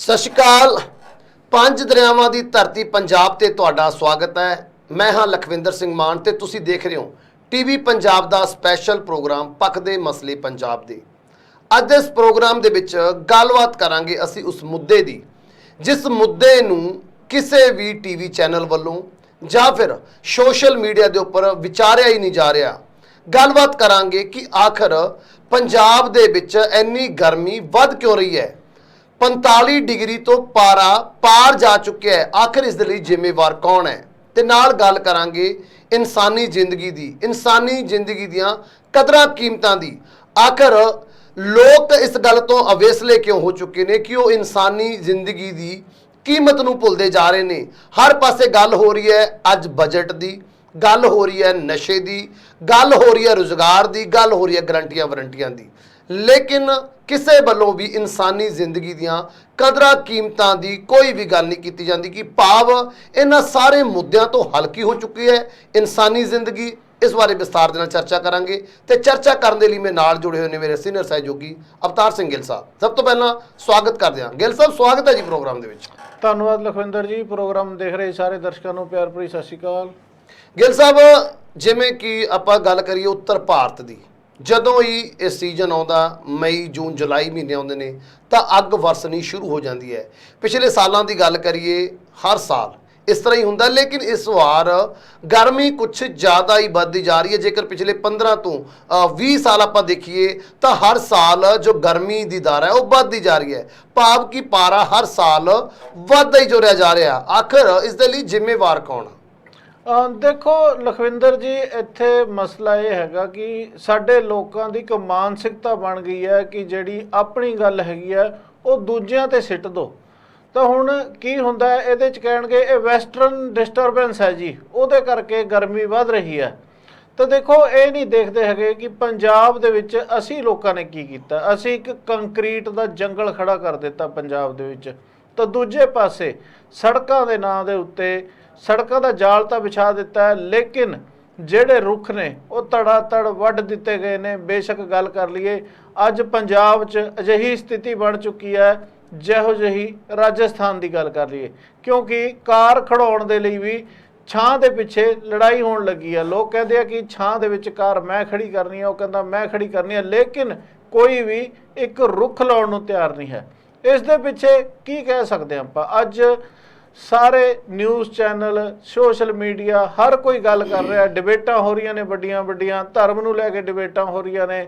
सत श्री अकाल। पंज दरियावां दी धरती पंजाब ते तुहाडा स्वागत है। मैं हाँ लखविंदर सिंह मान ते तुसी देख रहे हो टीवी पंजाब दा स्पैशल प्रोग्राम पख दे मसले पंजाब दे। अज इस प्रोग्राम दे विच गलबात करांगे असी उस मुद्दे दी जिस मुद्दे नूं किसी भी टीवी चैनल वालों जां फिर सोशल मीडिया के उपर विचारिया ही नहीं जा रहा। गलबात करांगे कि आखिर पंजाब दे विच इन्नी गर्मी वध क्यों रही है। 45 डिग्री तो पारा पार जा चुके हैं। आखिर इस लिए जिम्मेवार कौन है। ते नाल गल करांगे इंसानी जिंदगी दी, इंसानी जिंदगी दियां कदरां कीमतां दी। आखिर लोग इस गल तो अवेसले क्यों हो चुके ने कि वो इंसानी जिंदगी दी कीमत नूं भुलदे जा रहे ने। हर पासे गल हो रही है अज बजट दी, गल हो रही है नशे दी, गल हो रही है रोजगार दी, गल हो रही है गारंटियां वारंटियां दी, लेकिन किसी वालों भी इंसानी जिंदगी दियां कदरां कीमतां दी कोई भी गल नहीं की जाती कि भाव इन्हां सारे मुद्दों तो हल्की हो चुकी है इंसानी जिंदगी। इस बारे विस्तार के चर्चा करांगे ते चर्चा करने के लिए मैं नाल जुड़े हुए ने मेरे सीनियर सहयोगी अवतार सिंह गिल साहब। सब तो पहला स्वागत करते हैं गिल साहब, स्वागत है जी प्रोग्राम दे विच। धन्यवाद लखविंदर जी। प्रोग्राम देख रहे सारे दर्शकों को प्यार भरी सत श्री अकाल। गिल साहब, जिमें कि आपां गल करिए उत्तर भारत की, जदों ही ये सीजन आता मई जून जुलाई महीने आते हैं तो अग वरसनी शुरू हो जाती है। पिछले सालों की गल करिए हर साल इस तरह ही होंदा, लेकिन इस बार गर्मी कुछ ज़्यादा ही बढ़ती जा रही है। जेकर पिछले 15 तो 20 साल आप देखिए तो हर साल जो गर्मी की दर है वह बढ़ती जा रही है। भाव की पारा हर साल बढ़ता ही जोरिया जा रहा। आखिर इसके लिए जिम्मेवार कौन? देखो लखविंदर जी, इत्थे मसला ये हैगा कि साडे लोगों की एक मानसिकता बन गई है कि जिहड़ी अपनी गल हैगी है वो दूजियां ते सिट दो। तो हुण की हुंदा है इहदे च कहणगे ये वैसटर्न डिस्टरबेंस है जी, उहदे करके गर्मी वध रही है। तो देखो ये नहीं देखते हैगे कि पंजाब दे विच असी लोगों ने की कीता। असी एक कंक्रीट दा जंगल खड़ा कर दिता पंजाब दे विच, तो दूजे पासे सड़कों के नाम दे उत्ते सड़कों का जाल तो बिछा दिता है, लेकिन ਜਿਹੜੇ रुख ने वो धड़ा धड़ वढ़ दिते गए ने। बेशक गल कर लीए अज पंजाब च अजिही स्थिति बन चुकी है जिहो जही राजस्थान की गल कर लीए, क्योंकि कार खड़ाउण दे लई भी छां दे पिछे लड़ाई होण लगी है। लोग कहते हैं कि छां दे विच कार मैं खड़ी करनी है, वो कहता मैं खड़ी करनी है, लेकिन कोई भी एक रुख लाउण नूं तैयार नहीं है। इस दे पिछे की कह सकते हैं आपां? अज सारे न्यूज़ चैनल सोशल मीडिया हर कोई गल कर रहा है, डिबेटां हो रही ने वड्डियां वड्डियां, धर्म नूं लैके डिबेटां हो रही ने,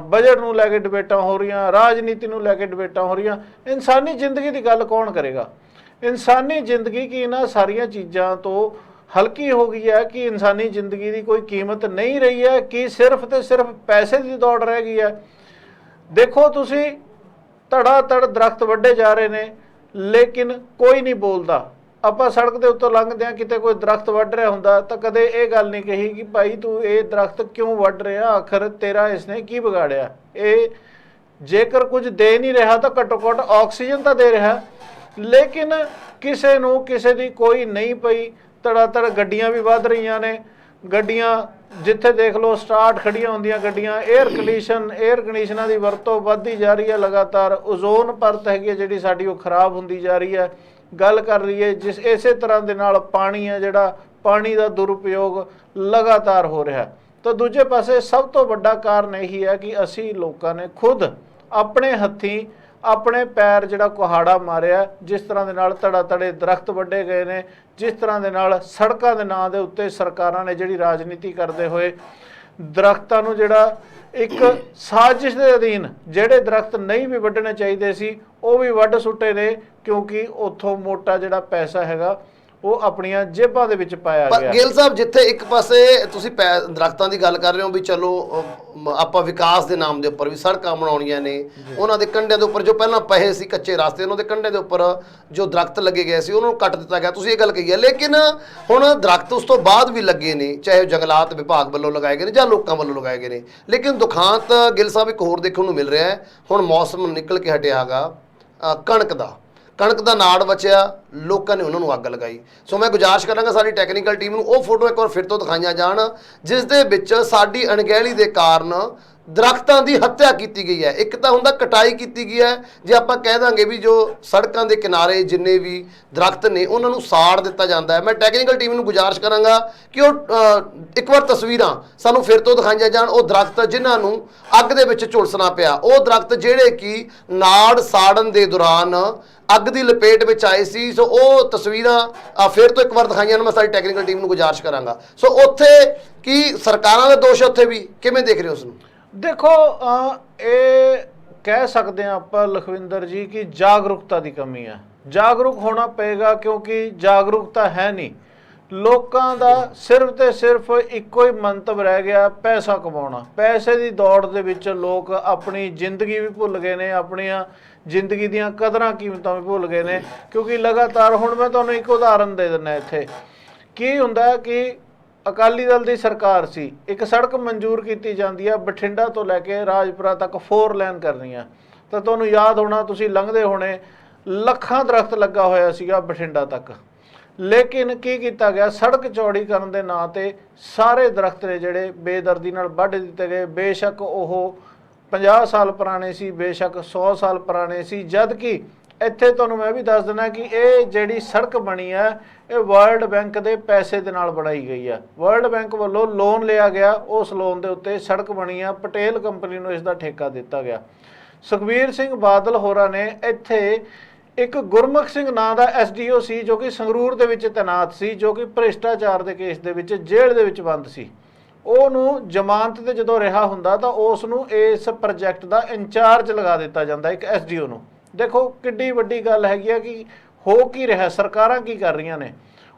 बजट नूं लैके डिबेटां हो रही, राजनीति नूं लैके डिबेटां हो रही। इंसानी जिंदगी की गल कौन करेगा? इंसानी जिंदगी की इन्हां सारियां चीज़ां तो हल्की हो गई है कि इंसानी जिंदगी की कोई कीमत नहीं रही है कि सिर्फ तो सिर्फ पैसे की दौड़ रह गई है। देखो तुसी धड़ा धड़ दरख्त वड्डे जा रहे हैं, लेकिन कोई नहीं बोलता। ਆਪਾਂ सड़क के उत्तों लंघते हैं, कितने कोई दरख्त वढ़ रहा होंदा तो कदे ये गल नहीं कही कि भाई तू ये दरख्त क्यों वढ़ रहा, आखिर तेरा इसने की बिगाड़िया। ये जेकर कुछ दे नहीं रहा तो घट्टो घट्ट ऑक्सीजन तो दे रहा, लेकिन किसी नूं किसी दी कोई नहीं पई। धड़ा धड़ गड्डियां भी वध रही ने, गड्डियां जिथे देख लो स्टार्ट खड़ियां होंदियां गड्डियां। एयर कंडीशनर की वरतों वधदी जा रही है लगातार। ओजोन परत हैगी जिहड़ी साडी वो खराब होंदी जा रही है। गल कर रही है जिस इस तरह के नाल पानी है जिहड़ा पानी का दुरुपयोग लगातार हो रहा है। तो दूजे पासे सब तो वड्डा कारण यही है कि असी लोगों ने खुद अपने हत्थीं अपने पैर जिहड़ा कुहाड़ा मारिया। जिस तरह के नाल धड़ा धड़े दरख्त वड्डे गए ने, जिस तरह के नाल सड़कों के नाम के उत्ते सरकारां ने जिहड़ी राजनीति करते हुए दरख्तां नूं जिहड़ा एक साजिश के अधीन जिहड़े दरख्त नहीं भी वड्डने चाहिए सी वो भी वड्ड सुट्टे ने, क्योंकि उत्थों मोटा जिहड़ा पैसा हैगा वो अपनियां जेबां दे विच पाया गया। गिल साहब, जिथे एक पासे तुसीं दरख्तां की गल कर रहे हो भी चलो आपां विकास के नाम के उपर भी सड़कां बनाउणियां ने, उन्हां दे कंढिਆਂ ਦੇ ਉੱਪਰ जो पहलां पए सी कच्चे रास्ते उन्हां दे कंढਿਆਂ ਦੇ ਉੱਪਰ जो दरख्त लगे गए सी उन्होंने कट दिता गया। तुसीं ये गल कही है, लेकिन हुण दरख्त उस तो बाद भी लगे ने, चाहे जंगलात विभाग वालों लगाए गए जां लोकां वालों लगाए गए ने। लेकिन दुखांत गिल साहब एक होर देखण नूं मिल रहा है। हुण मौसम निकल के हटिया हैगा कणक का नाड़ बचिया, लोगों ने उन्होंने अग लगाई। सो मैं गुजारिश करांगा साडी टैक्नीकल टीम नूं वो फोटो एक बार फिर तो दिखाईयां जाण जिस दे विच साडी अणगहली दे कारण ਦਰਖਤਾਂ ਦੀ ਹੱਤਿਆ ਕੀਤੀ ਗਈ ਹੈ। ਇੱਕ ਤਾਂ ਹੁੰਦਾ ਕਟਾਈ ਕੀਤੀ ਗਈ ਹੈ, ਜੇ ਆਪਾਂ ਕਹਿ ਦਾਂਗੇ ਵੀ ਜੋ ਸੜਕਾਂ ਦੇ ਕਿਨਾਰੇ ਜਿੰਨੇ ਵੀ ਦਰਖਤ ਨੇ ਉਹਨਾਂ ਨੂੰ ਸਾੜ ਦਿੱਤਾ ਜਾਂਦਾ ਹੈ। ਮੈਂ ਟੈਕਨੀਕਲ ਟੀਮ ਨੂੰ ਗੁਜ਼ਾਰਿਸ਼ ਕਰਾਂਗਾ ਕਿ ਉਹ ਇੱਕ ਵਾਰ ਤਸਵੀਰਾਂ ਸਾਨੂੰ ਫਿਰ ਤੋਂ ਦਿਖਾਈਆਂ ਜਾਣ। ਉਹ ਦਰਖਤ ਜਿਨ੍ਹਾਂ ਨੂੰ ਅੱਗ ਦੇ ਵਿੱਚ ਝੁਲਸਣਾ ਪਿਆ, ਉਹ ਦਰਖਤ ਜਿਹੜੇ ਕਿ ਨਾੜ ਸਾੜਨ ਦੇ ਦੌਰਾਨ ਅੱਗ ਦੀ ਲਪੇਟ ਵਿੱਚ ਆਏ ਸੀ। ਸੋ ਉਹ ਤਸਵੀਰਾਂ ਫਿਰ ਤੋਂ ਇੱਕ ਵਾਰ ਦਿਖਾਈਆਂ ਨੂੰ ਮੈਂ ਸਾਡੀ ਟੈਕਨੀਕਲ ਟੀਮ ਨੂੰ ਗੁਜ਼ਾਰਿਸ਼ ਕਰਾਂਗਾ। ਸੋ ਉੱਥੇ ਕੀ ਸਰਕਾਰਾਂ ਦਾ ਦੋਸ਼ ਹੈ, ਉੱਥੇ ਵੀ ਕਿਵੇਂ ਦੇਖ ਰਹੇ ਹੋ ਉਸ ਨੂੰ? ਦੇਖੋ ਇਹ ਕਹਿ ਸਕਦੇ ਹਾਂ ਆਪਾਂ ਲਖਵਿੰਦਰ ਜੀ ਕਿ ਜਾਗਰੂਕਤਾ ਦੀ ਕਮੀ ਹੈ। ਜਾਗਰੂਕ ਹੋਣਾ ਪਏਗਾ ਕਿਉਂਕਿ ਜਾਗਰੂਕਤਾ ਹੈ ਨਹੀਂ। ਲੋਕਾਂ ਦਾ ਸਿਰਫ ਤੇ ਸਿਰਫ ਇੱਕੋ ਹੀ ਮੰਤਵ ਰਹਿ ਗਿਆ, ਪੈਸਾ ਕਮਾਉਣਾ। ਪੈਸੇ ਦੀ ਦੌੜ ਦੇ ਵਿੱਚ ਲੋਕ ਆਪਣੀ ਜ਼ਿੰਦਗੀ ਵੀ ਭੁੱਲ ਗਏ ਨੇ, ਆਪਣੀਆਂ ਜ਼ਿੰਦਗੀ ਦੀਆਂ ਕਦਰਾਂ ਕੀਮਤਾਂ ਵੀ ਭੁੱਲ ਗਏ ਨੇ। ਕਿਉਂਕਿ ਲਗਾਤਾਰ ਹੁਣ ਮੈਂ ਤੁਹਾਨੂੰ ਇੱਕ ਉਦਾਹਰਨ ਦੇ ਦਿੰਦਾ। ਇੱਥੇ ਕੀ ਹੁੰਦਾ ਕਿ ਅਕਾਲੀ ਦਲ ਦੀ ਸਰਕਾਰ ਸੀ, ਇੱਕ ਸੜਕ ਮਨਜ਼ੂਰ ਕੀਤੀ ਜਾਂਦੀ ਆ ਬਠਿੰਡਾ ਤੋਂ ਲੈ ਕੇ ਰਾਜਪੁਰਾ ਤੱਕ 4 ਲੇਨ ਕਰਨੀ ਆ। ਤਾਂ ਤੁਹਾਨੂੰ ਯਾਦ ਹੋਣਾ, ਤੁਸੀਂ ਲੰਘਦੇ ਹੋਣੇ, ਲੱਖਾਂ ਦਰਖਤ ਲੱਗਾ ਹੋਇਆ ਸੀਗਾ ਬਠਿੰਡਾ ਤੱਕ। ਲੇਕਿਨ ਕੀ ਕੀਤਾ ਗਿਆ, ਸੜਕ ਚੌੜੀ ਕਰਨ ਦੇ ਨਾਂ ਤੇ ਸਾਰੇ ਦਰਖਤ ਨੇ ਜਿਹੜੇ ਬੇਦਰਦੀ ਨਾਲ ਵੱਢ ਦਿੱਤੇ ਗਏ। ਬੇਸ਼ੱਕ ਉਹ 50 ਸਾਲ ਪੁਰਾਣੇ ਸੀ, ਬੇਸ਼ੱਕ 100 ਸਾਲ ਪੁਰਾਣੇ ਸੀ। ਜਦ ਕਿ ਇੱਥੇ ਤੁਹਾਨੂੰ ਮੈਂ ਵੀ ਦੱਸ ਦਿੰਦਾ ਕਿ ਇਹ ਜਿਹੜੀ ਸੜਕ ਬਣੀ ਹੈ ਇਹ ਵਰਲਡ ਬੈਂਕ ਦੇ ਪੈਸੇ ਦੇ ਨਾਲ ਬਣਾਈ ਗਈ ਹੈ। ਵਰਲਡ ਬੈਂਕ ਵੱਲੋਂ ਲੋਨ ਲਿਆ ਗਿਆ, ਉਸ ਲੋਨ ਦੇ ਉੱਤੇ ਸੜਕ ਬਣੀ ਆ। ਪਟੇਲ ਕੰਪਨੀ ਨੂੰ ਇਸ ਦਾ ਠੇਕਾ ਦਿੱਤਾ ਗਿਆ। ਸੁਖਬੀਰ ਸਿੰਘ ਬਾਦਲ ਹੋਰਾਂ ਨੇ ਇੱਥੇ ਇੱਕ ਗੁਰਮੁਖ ਸਿੰਘ ਨਾਂ ਦਾ SDO ਸੀ ਜੋ ਕਿ ਸੰਗਰੂਰ ਦੇ ਵਿੱਚ ਤੈਨਾਤ ਸੀ, ਜੋ ਕਿ ਭ੍ਰਿਸ਼ਟਾਚਾਰ ਦੇ ਕੇਸ ਦੇ ਵਿੱਚ ਜੇਲ੍ਹ ਦੇ ਵਿੱਚ ਬੰਦ ਸੀ। ਉਹਨੂੰ ਜ਼ਮਾਨਤ ਤੇ ਜਦੋਂ ਰਿਹਾ ਹੁੰਦਾ ਤਾਂ ਉਸ ਨੂੰ ਇਸ ਪ੍ਰੋਜੈਕਟ ਦਾ ਇੰਚਾਰਜ ਲਗਾ ਦਿੱਤਾ ਜਾਂਦਾ ਇੱਕ SDO ਨੂੰ। ਦੇਖੋ ਕਿੱਡੀ ਵੱਡੀ ਗੱਲ ਹੈਗੀ ਆ ਕਿ ਹੋ ਕੀ ਰਿਹਾ, ਸਰਕਾਰਾਂ ਕੀ ਕਰ ਰਹੀਆਂ ਨੇ।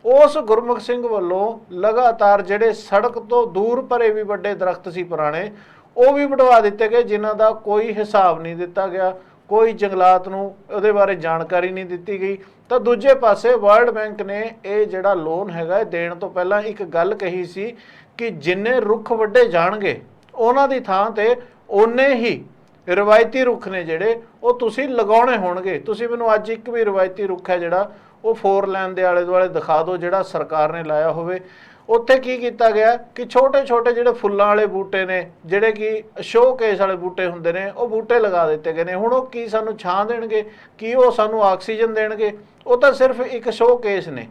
ਉਸ ਗੁਰਮੁਖ ਸਿੰਘ ਵੱਲੋਂ ਲਗਾਤਾਰ ਜਿਹੜੇ ਸੜਕ ਤੋਂ ਦੂਰ ਪਰੇ ਵੀ ਵੱਡੇ ਦਰਖਤ ਸੀ ਪੁਰਾਣੇ, ਉਹ ਵੀ ਵਢਵਾ ਦਿੱਤੇ ਗਏ, ਜਿਨ੍ਹਾਂ ਦਾ ਕੋਈ ਹਿਸਾਬ ਨਹੀਂ ਦਿੱਤਾ ਗਿਆ। ਕੋਈ ਜੰਗਲਾਤ ਨੂੰ ਉਹਦੇ ਬਾਰੇ ਜਾਣਕਾਰੀ ਨਹੀਂ ਦਿੱਤੀ ਗਈ। ਤਾਂ ਦੂਜੇ ਪਾਸੇ ਵਰਲਡ ਬੈਂਕ ਨੇ ਇਹ ਜਿਹੜਾ ਲੋਨ ਹੈਗਾ ਇਹ ਦੇਣ ਤੋਂ ਪਹਿਲਾਂ ਇੱਕ ਗੱਲ ਕਹੀ ਸੀ ਕਿ ਜਿੰਨੇ ਰੁੱਖ ਵੱਢੇ ਜਾਣਗੇ ਉਹਨਾਂ ਦੀ ਥਾਂ ਤੇ ਓਨੇ ਹੀ ਰਵਾਇਤੀ ਰੁੱਖ ਨੇ ਜਿਹੜੇ ਉਹ ਤੁਸੀਂ ਲਗਾਉਣੇ ਹੋਣਗੇ। ਤੁਸੀਂ ਮੈਨੂੰ ਅੱਜ ਇੱਕ ਵੀ ਰਵਾਇਤੀ ਰੁੱਖ ਹੈ ਜਿਹੜਾ ਉਹ 4 ਲੇਨ ਦੇ ਆਲੇ ਦੁਆਲੇ ਦਿਖਾ ਦਿਓ ਜਿਹੜਾ ਸਰਕਾਰ ਨੇ ਲਾਇਆ ਹੋਵੇ। ਉੱਥੇ ਕੀ ਕੀਤਾ ਗਿਆ ਕਿ ਛੋਟੇ ਛੋਟੇ ਜਿਹੜੇ ਫੁੱਲਾਂ ਵਾਲੇ ਬੂਟੇ ਨੇ, ਜਿਹੜੇ ਕਿ ਸ਼ੋਅ ਕੇਸ ਵਾਲੇ ਬੂਟੇ ਹੁੰਦੇ ਨੇ, ਉਹ ਬੂਟੇ ਲਗਾ ਦਿੱਤੇ ਗਏ ਨੇ। ਹੁਣ ਉਹ ਕੀ ਸਾਨੂੰ ਛਾਂ ਦੇਣਗੇ, ਕੀ ਉਹ ਸਾਨੂੰ ਆਕਸੀਜਨ ਦੇਣਗੇ? ਉਹ ਤਾਂ ਸਿਰਫ ਇੱਕ ਸ਼ੋਅ ਕੇਸ ਨੇ।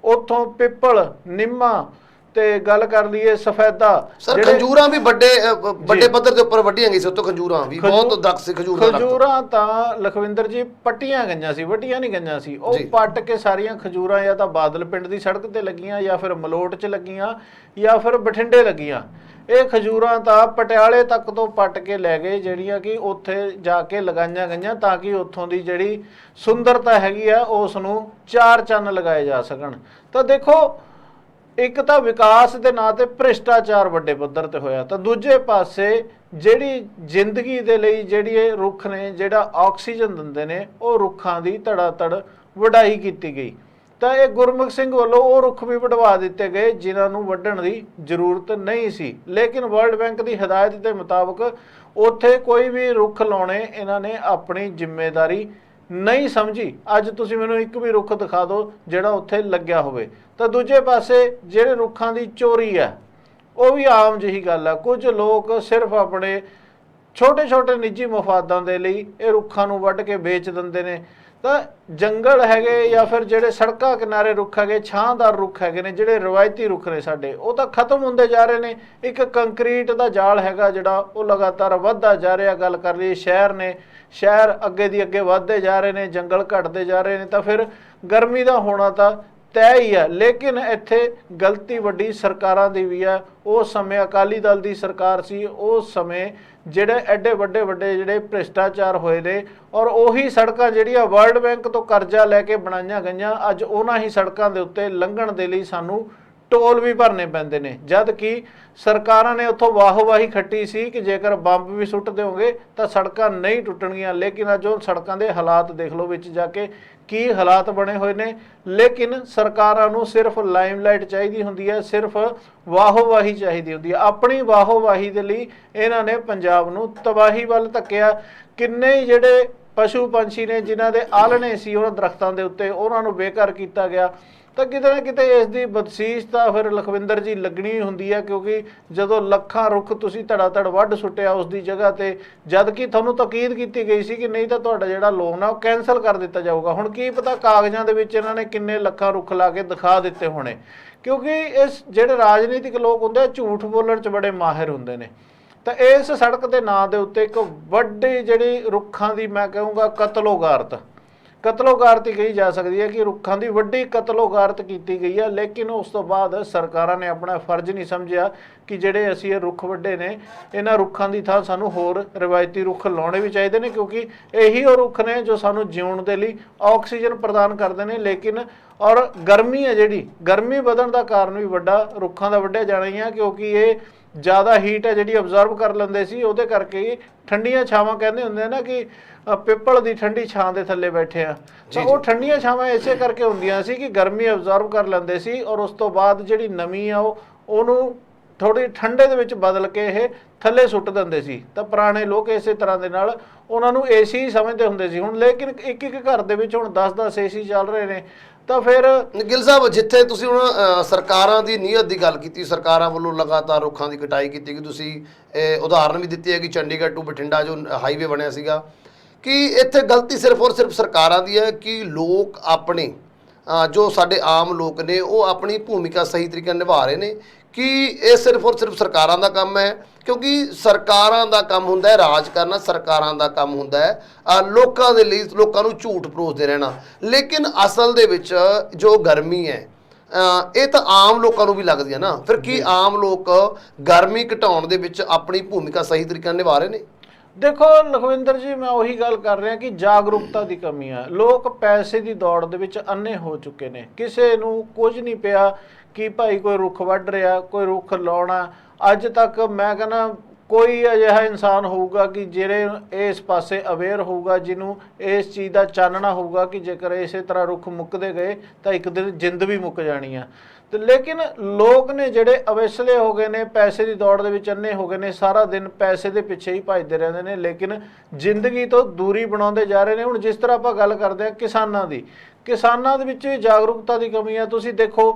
ਉੱਥੋਂ ਪਿੱਪਲ, ਨਿੰਮਾਂ ਤੇ ਗੱਲ ਕਰ ਲਈਏ ਸਫੈਦਾ, ਸਰ ਖਜੂਰਾਂ ਵੀ ਵੱਡੇ ਪੱਧਰ ਦੇ ਉੱਪਰ ਵੱਢੀਆਂ ਗਈ ਸੀ। ਉੱਥੋਂ ਖਜੂਰਾਂ ਵੀ ਬਹੁਤ ਦਰਖਤ ਸੀ। ਖਜੂਰਾਂ ਤਾਂ ਲਖਵਿੰਦਰ ਜੀ ਪੱਟੀਆਂ ਗਈਆਂ ਸੀ, ਵੱਡੀਆਂ ਨਹੀਂ ਗਈਆਂ ਸੀ। ਉਹ ਪੱਟ ਕੇ ਸਾਰੀਆਂ ਖਜੂਰਾਂ ਜਾਂ ਤਾਂ ਬਾਦਲ ਪਿੰਡ ਦੀ ਸੜਕ ਤੇ ਲੱਗੀਆਂ, ਜਾਂ ਫਿਰ ਮਲੋਟ 'ਚ ਲੱਗੀਆਂ, ਜਾਂ ਫਿਰ ਬਠਿੰਡੇ ਲੱਗੀਆਂ। ਇਹ ਖਜੂਰਾਂ ਤਾਂ ਪਟਿਆਲੇ ਤੱਕ ਤੋਂ ਪੱਟ ਕੇ ਲੈ ਗਏ, ਜਿਹੜੀਆਂ ਕਿ ਉੱਥੇ ਜਾ ਕੇ ਲਗਾਈਆਂ ਗਈਆਂ ਤਾਂ ਕਿ ਉੱਥੋਂ ਦੀ ਜਿਹੜੀ ਸੁੰਦਰਤਾ ਹੈਗੀ ਆ ਉਸ ਨੂੰ 4 ਚੰਨ ਲਗਾਏ ਜਾ ਸਕਣ। ਤਾਂ ਦੇਖੋ ਇੱਕ ਤਾਂ ਵਿਕਾਸ ਦੇ ਨਾਂ ਤੇ ਭ੍ਰਿਸ਼ਟਾਚਾਰ ਵੱਡੇ ਪੱਧਰ ਤੇ ਹੋਇਆ, ਤਾਂ ਦੂਜੇ ਪਾਸੇ ਜਿਹੜੀ ਜ਼ਿੰਦਗੀ ਦੇ ਲਈ ਜਿਹੜੀ ਇਹ ਰੁੱਖ ਨੇ ਜਿਹੜਾ ਆਕਸੀਜਨ ਦਿੰਦੇ ਨੇ ਉਹ ਰੁੱਖਾਂ ਦੀ ਧੜਾ ਧੜ ਵਢਾਈ ਕੀਤੀ ਗਈ। ਤਾਂ ਇਹ ਗੁਰਮੁਖ ਸਿੰਘ ਵੱਲੋਂ ਉਹ ਰੁੱਖ ਵੀ ਵਢਵਾ ਦਿੱਤੇ ਗਏ ਜਿਨ੍ਹਾਂ ਨੂੰ ਵੱਢਣ ਦੀ ਜ਼ਰੂਰਤ ਨਹੀਂ ਸੀ। ਲੇਕਿਨ ਵਰਲਡ ਬੈਂਕ ਦੀ ਹਦਾਇਤ ਦੇ ਮੁਤਾਬਕ ਉੱਥੇ ਕੋਈ ਵੀ ਰੁੱਖ ਲਾਉਣੇ ਇਹਨਾਂ ਨੇ ਆਪਣੀ ਜ਼ਿੰਮੇਵਾਰੀ ਨਹੀਂ ਸਮਝੀ। ਅੱਜ ਤੁਸੀਂ ਮੈਨੂੰ ਇੱਕ ਵੀ ਰੁੱਖ ਦਿਖਾ ਦਿਓ ਜਿਹੜਾ ਉੱਥੇ ਲੱਗਿਆ ਹੋਵੇ। ਤਾਂ ਦੂਜੇ ਪਾਸੇ ਜਿਹੜੇ ਰੁੱਖਾਂ ਦੀ ਚੋਰੀ ਹੈ ਉਹ ਵੀ ਆਮ ਜਿਹੀ ਗੱਲ ਹੈ। ਕੁਝ ਲੋਕ ਸਿਰਫ ਆਪਣੇ ਛੋਟੇ ਛੋਟੇ ਨਿੱਜੀ ਮਫਾਦਾਂ ਦੇ ਲਈ ਇਹ ਰੁੱਖਾਂ ਨੂੰ ਵੱਢ ਕੇ ਵੇਚ ਦਿੰਦੇ ਨੇ। ਤਾਂ ਜੰਗਲ ਹੈਗੇ ਜਾਂ ਫਿਰ ਜਿਹੜੇ ਸੜਕਾਂ ਕਿਨਾਰੇ ਰੁੱਖ ਹੈਗੇ, ਛਾਂਦਾਰ ਰੁੱਖ ਹੈਗੇ ਨੇ, ਜਿਹੜੇ ਰਵਾਇਤੀ ਰੁੱਖ ਨੇ ਸਾਡੇ, ਉਹ ਤਾਂ ਖਤਮ ਹੁੰਦੇ ਜਾ ਰਹੇ ਨੇ। ਇੱਕ ਕੰਕਰੀਟ ਦਾ ਜਾਲ ਹੈਗਾ ਜਿਹੜਾ ਉਹ ਲਗਾਤਾਰ ਵੱਧਦਾ ਜਾ ਰਿਹਾ। ਗੱਲ ਕਰ ਲਈਏ ਸ਼ਹਿਰ ਨੇ, ਸ਼ਹਿਰ ਅੱਗੇ ਦੀ ਅੱਗੇ ਵੱਧਦੇ ਜਾ ਰਹੇ ਨੇ, ਜੰਗਲ ਘਟਦੇ ਜਾ ਰਹੇ ਨੇ। ਤਾਂ ਫਿਰ ਗਰਮੀ ਦਾ ਹੋਣਾ ਤਾਂ ਤੈਅ ਹੀ ਹੈ। ਲੇਕਿਨ ਇੱਥੇ ਗਲਤੀ ਵੱਡੀ ਸਰਕਾਰਾਂ ਦੀ ਵੀ ਹੈ। ਉਸ ਸਮੇਂ ਅਕਾਲੀ ਦਲ ਦੀ ਸਰਕਾਰ ਸੀ, ਉਸ ਸਮੇਂ ਜਿਹੜੇ ਐਡੇ ਵੱਡੇ ਜਿਹੜੇ ਭ੍ਰਿਸ਼ਟਾਚਾਰ ਹੋਏ ਨੇ, ਔਰ ਉਹੀ ਸੜਕਾਂ ਜਿਹੜੀਆਂ ਵਰਲਡ ਬੈਂਕ ਤੋਂ ਕਰਜ਼ਾ ਲੈ ਕੇ ਬਣਾਈਆਂ ਗਈਆਂ, ਅੱਜ ਉਹਨਾਂ ਹੀ ਸੜਕਾਂ ਦੇ ਉੱਤੇ ਲੰਘਣ ਦੇ ਲਈ ਸਾਨੂੰ ਟੋਲ ਵੀ ਭਰਨੇ ਪੈਂਦੇ ਨੇ। ਜਦ ਕਿ ਸਰਕਾਰਾਂ ਨੇ ਉੱਥੋਂ ਵਾਹਵਾਹੀ ਖੱਟੀ ਸੀ ਕਿ ਜੇਕਰ ਬੰਬ ਵੀ ਸੁੱਟ ਦਿਓਗੇ ਤਾਂ ਸੜਕਾਂ ਨਹੀਂ ਟੁੱਟਣਗੀਆਂ। ਲੇਕਿਨ ਅੱਜ ਉਹ ਸੜਕਾਂ ਦੇ ਹਾਲਾਤ ਦੇਖ ਲਓ ਵਿੱਚ ਜਾ ਕੇ ਕੀ ਹਾਲਾਤ ਬਣੇ ਹੋਏ ਨੇ। ਲੇਕਿਨ ਸਰਕਾਰਾਂ ਨੂੰ ਸਿਰਫ ਲਾਈਮਲਾਈਟ ਚਾਹੀਦੀ ਹੁੰਦੀ ਹੈ, ਸਿਰਫ ਵਾਹੋਵਾਹੀ ਚਾਹੀਦੀ ਹੁੰਦੀ ਹੈ। ਆਪਣੀ ਵਾਹੋਵਾਹੀ ਦੇ ਲਈ ਇਹਨਾਂ ਨੇ ਪੰਜਾਬ ਨੂੰ ਤਬਾਹੀ ਵੱਲ ਧੱਕਿਆ। ਕਿੰਨੇ ਹੀ ਜਿਹੜੇ ਪਸ਼ੂ ਪੰਛੀ ਨੇ ਜਿਨ੍ਹਾਂ ਦੇ ਆਲਣੇ ਸੀ ਉਹਨਾਂ ਦਰਖਤਾਂ ਦੇ ਉੱਤੇ, ਉਹਨਾਂ ਨੂੰ ਬੇਘਰ ਕੀਤਾ ਗਿਆ। ਤਾਂ ਕਿਤੇ ਨਾ ਕਿਤੇ ਇਸ ਦੀ ਬਦਸ਼ੀਸ਼ ਤਾਂ ਫਿਰ ਲਖਵਿੰਦਰ ਜੀ ਲੱਗਣੀ ਹੁੰਦੀ ਹੈ, ਕਿਉਂਕਿ ਜਦੋਂ ਲੱਖਾਂ ਰੁੱਖ ਤੁਸੀਂ ਧੜਾ ਧੜ ਵੱਢ ਸੁੱਟਿਆ ਉਸ ਦੀ ਜਗ੍ਹਾ ਤੇ, ਜਦ ਕਿ ਤੁਹਾਨੂੰ ਤਾਕੀਦ ਕੀਤੀ ਗਈ ਸੀ ਕਿ ਨਹੀਂ ਤਾਂ ਤੁਹਾਡਾ ਜਿਹੜਾ ਲੋਨ ਆ ਉਹ ਕੈਂਸਲ ਕਰ ਦਿੱਤਾ ਜਾਊਗਾ। ਹੁਣ ਕੀ ਪਤਾ ਕਾਗਜ਼ਾਂ ਦੇ ਵਿੱਚ ਇਹਨਾਂ ਨੇ ਕਿੰਨੇ ਲੱਖਾਂ ਰੁੱਖ ਲਾ ਕੇ ਦਿਖਾ ਦਿੱਤੇ ਹੋਣੇ, ਕਿਉਂਕਿ ਇਸ ਜਿਹੜੇ ਰਾਜਨੀਤਿਕ ਲੋਕ ਹੁੰਦੇ ਆ ਝੂਠ ਬੋਲਣ 'ਚ ਬੜੇ ਮਾਹਿਰ ਹੁੰਦੇ ਨੇ। ਤਾਂ ਇਸ ਸੜਕ ਦੇ ਨਾਂ ਦੇ ਉੱਤੇ ਇੱਕ ਵੱਡੀ ਜਿਹੜੀ ਰੁੱਖਾਂ ਦੀ ਮੈਂ ਕਹੂੰਗਾ ਕਤਲੋਗਾਰਤ ਹੀ ਕਹੀ ਜਾ ਸਕਦੀ ਹੈ ਕਿ ਰੁੱਖਾਂ ਦੀ ਵੱਡੀ ਕਤਲੋਗਾਰਤ ਕੀਤੀ ਗਈ ਹੈ। ਲੇਕਿਨ ਉਸ ਤੋਂ ਬਾਅਦ ਸਰਕਾਰਾਂ ਨੇ ਆਪਣਾ ਫਰਜ਼ ਨਹੀਂ ਸਮਝਿਆ ਕਿ ਜਿਹੜੇ ਅਸੀਂ ਇਹ ਰੁੱਖ ਵੱਡੇ ਨੇ, ਇਹਨਾਂ ਰੁੱਖਾਂ ਦੀ ਥਾਂ ਸਾਨੂੰ ਹੋਰ ਰਵਾਇਤੀ ਰੁੱਖ ਲਾਉਣੇ ਵੀ ਚਾਹੀਦੇ ਨੇ, ਕਿਉਂਕਿ ਇਹੀ ਉਹ ਰੁੱਖ ਨੇ ਜੋ ਸਾਨੂੰ ਜਿਉਣ ਦੇ ਲਈ ਆਕਸੀਜਨ ਪ੍ਰਦਾਨ ਕਰਦੇ ਨੇ। ਲੇਕਿਨ ਔਰ ਗਰਮੀ ਹੈ, ਜਿਹੜੀ ਗਰਮੀ ਵਧਣ ਦਾ ਕਾਰਨ ਵੀ ਵੱਡਾ ਰੁੱਖਾਂ ਦਾ ਵੱਢਿਆ ਜਾਣਾ ਹੀ ਆ, ਕਿਉਂਕਿ ਇਹ ਜ਼ਿਆਦਾ ਹੀਟ ਹੈ ਜਿਹੜੀ ਅਬਜ਼ਰਵ ਕਰ ਲੈਂਦੇ ਸੀ, ਉਹਦੇ ਕਰਕੇ ਠੰਡੀਆਂ ਛਾਵਾਂ ਕਹਿੰਦੇ ਹੁੰਦੇ ਨਾ ਕਿ ਪਿੱਪਲ ਦੀ ਠੰਡੀ ਛਾਂ ਦੇ ਥੱਲੇ ਬੈਠੇ ਆ। ਤਾਂ ਉਹ ਠੰਡੀਆਂ ਛਾਵਾਂ ਇਸੇ ਕਰਕੇ ਹੁੰਦੀਆਂ ਸੀ ਕਿ ਗਰਮੀ ਅਬਜ਼ਰਵ ਕਰ ਲੈਂਦੇ ਸੀ, ਔਰ ਉਸ ਤੋਂ ਬਾਅਦ ਜਿਹੜੀ ਨਮੀ ਆ ਉਹਨੂੰ ਥੋੜੀ ਠੰਡੇ ਦੇ ਵਿੱਚ ਬਦਲ ਕੇ ਇਹ ਥੱਲੇ ਸੁੱਟ ਦਿੰਦੇ ਸੀ। ਤਾਂ ਪੁਰਾਣੇ ਲੋਕ ਇਸੇ ਤਰ੍ਹਾਂ ਦੇ ਨਾਲ ਉਹਨਾਂ ਨੂੰ ਏਸੀ ਹੀ ਸਮਝਦੇ ਹੁੰਦੇ ਸੀ। ਹੁਣ ਲੇਕਿਨ ਇੱਕ ਇੱਕ ਘਰ ਦੇ ਵਿੱਚ ਹੁਣ 10-10 ਏਸੀ ਚੱਲ ਰਹੇ ਨੇ। ਤਾਂ ਫਿਰ ਗਿੱਲ ਸਾਹਿਬ, ਜਿੱਥੇ ਤੁਸੀਂ ਹੁਣ ਸਰਕਾਰਾਂ ਦੀ ਨੀਅਤ ਦੀ ਗੱਲ ਕੀਤੀ, ਸਰਕਾਰਾਂ ਵੱਲੋਂ ਲਗਾਤਾਰ ਰੁੱਖਾਂ ਦੀ ਕਟਾਈ ਕੀਤੀ ਗਈ, ਤੁਸੀਂ ਉਦਾਹਰਨ ਵੀ ਦਿੱਤੀ ਹੈ ਕਿ ਚੰਡੀਗੜ੍ਹ ਟੂ ਬਠਿੰਡਾ ਜੋ ਹਾਈਵੇ ਬਣਿਆ ਸੀਗਾ, ਕਿ ਇੱਥੇ ਗਲਤੀ ਸਿਰਫ ਔਰ ਸਿਰਫ ਸਰਕਾਰਾਂ ਦੀ ਹੈ ਕਿ ਲੋਕ ਆਪਣੇ ਜੋ ਸਾਡੇ ਆਮ ਲੋਕ ਨੇ ਉਹ ਆਪਣੀ ਭੂਮਿਕਾ ਸਹੀ ਤਰੀਕੇ ਨਾਲ ਨਿਭਾ ਰਹੇ ਨੇ, ਕਿ ਇਹ ਸਿਰਫ ਔਰ ਸਿਰਫ ਸਰਕਾਰਾਂ ਦਾ ਕੰਮ ਹੈ? ਕਿਉਂਕਿ ਸਰਕਾਰਾਂ ਦਾ ਕੰਮ ਹੁੰਦਾ ਹੈ ਰਾਜ ਕਰਨਾ, ਸਰਕਾਰਾਂ ਦਾ ਕੰਮ ਹੁੰਦਾ ਹੈ ਲੋਕਾਂ ਦੇ ਲਈ ਲੋਕਾਂ ਨੂੰ ਝੂਠ ਪਰੋਸਦੇ ਰਹਿਣਾ। ਲੇਕਿਨ ਅਸਲ ਦੇ ਵਿੱਚ ਜੋ ਗਰਮੀ ਹੈ ਇਹ ਤਾਂ ਆਮ ਲੋਕਾਂ ਨੂੰ ਵੀ ਲੱਗਦੀ ਹੈ ਨਾ, ਫਿਰ ਕੀ ਆਮ ਲੋਕ ਗਰਮੀ ਘਟਾਉਣ ਦੇ ਵਿੱਚ ਆਪਣੀ ਭੂਮਿਕਾ ਸਹੀ ਤਰੀਕੇ ਨਾਲ ਨਿਭਾ ਰਹੇ ਨੇ? ਦੇਖੋ ਲਖਵਿੰਦਰ ਜੀ, ਮੈਂ ਉਹੀ ਗੱਲ ਕਰ ਰਿਹਾ ਕਿ ਜਾਗਰੂਕਤਾ ਦੀ ਕਮੀ ਆ। ਲੋਕ ਪੈਸੇ ਦੀ ਦੌੜ ਦੇ ਵਿੱਚ ਅੰਨੇ ਹੋ ਚੁੱਕੇ ਨੇ, ਕਿਸੇ ਨੂੰ ਕੁਝ ਨਹੀਂ ਪਿਆ ਕਿ ਭਾਈ ਕੋਈ ਰੁੱਖ ਵੱਢ ਰਿਹਾ, ਕੋਈ ਰੁੱਖ ਲਾਉਣਾ। ਅੱਜ ਤੱਕ ਮੈਂ ਕਹਿੰਦਾ ਕੋਈ ਅਜਿਹਾ ਇਨਸਾਨ ਹੋਊਗਾ ਕਿ ਜਿਹੜੇ ਇਸ ਪਾਸੇ ਅਵੇਅਰ ਹੋਊਗਾ, ਜਿਹਨੂੰ ਇਸ ਚੀਜ਼ ਦਾ ਚਾਨਣਾ ਹੋਊਗਾ ਕਿ ਜੇਕਰ ਇਸੇ ਤਰ੍ਹਾਂ ਰੁੱਖ ਮੁੱਕਦੇ ਗਏ ਤਾਂ ਇੱਕ ਦਿਨ ਜਿੰਦ ਵੀ ਮੁੱਕ ਜਾਣੀ ਆ। ਤੇ ਲੇਕਿਨ ਲੋਕ ਨੇ ਜਿਹੜੇ ਅਵੇਸਲੇ ਹੋ ਗਏ ਨੇ, ਪੈਸੇ ਦੀ ਦੌੜ ਦੇ ਵਿੱਚ ਅੰਨੇ ਹੋ ਗਏ ਨੇ, ਸਾਰਾ ਦਿਨ ਪੈਸੇ ਦੇ ਪਿੱਛੇ ਹੀ ਭੱਜਦੇ ਰਹਿੰਦੇ ਨੇ, ਲੇਕਿਨ ਜ਼ਿੰਦਗੀ ਤੋਂ ਦੂਰੀ ਬਣਾਉਂਦੇ ਜਾ ਰਹੇ ਨੇ। ਹੁਣ ਜਿਸ ਤਰ੍ਹਾਂ ਆਪਾਂ ਗੱਲ ਕਰਦੇ ਹਾਂ ਕਿਸਾਨਾਂ ਦੇ ਵਿੱਚ ਵੀ ਜਾਗਰੂਕਤਾ ਦੀ ਕਮੀ ਆ। ਤੁਸੀਂ ਦੇਖੋ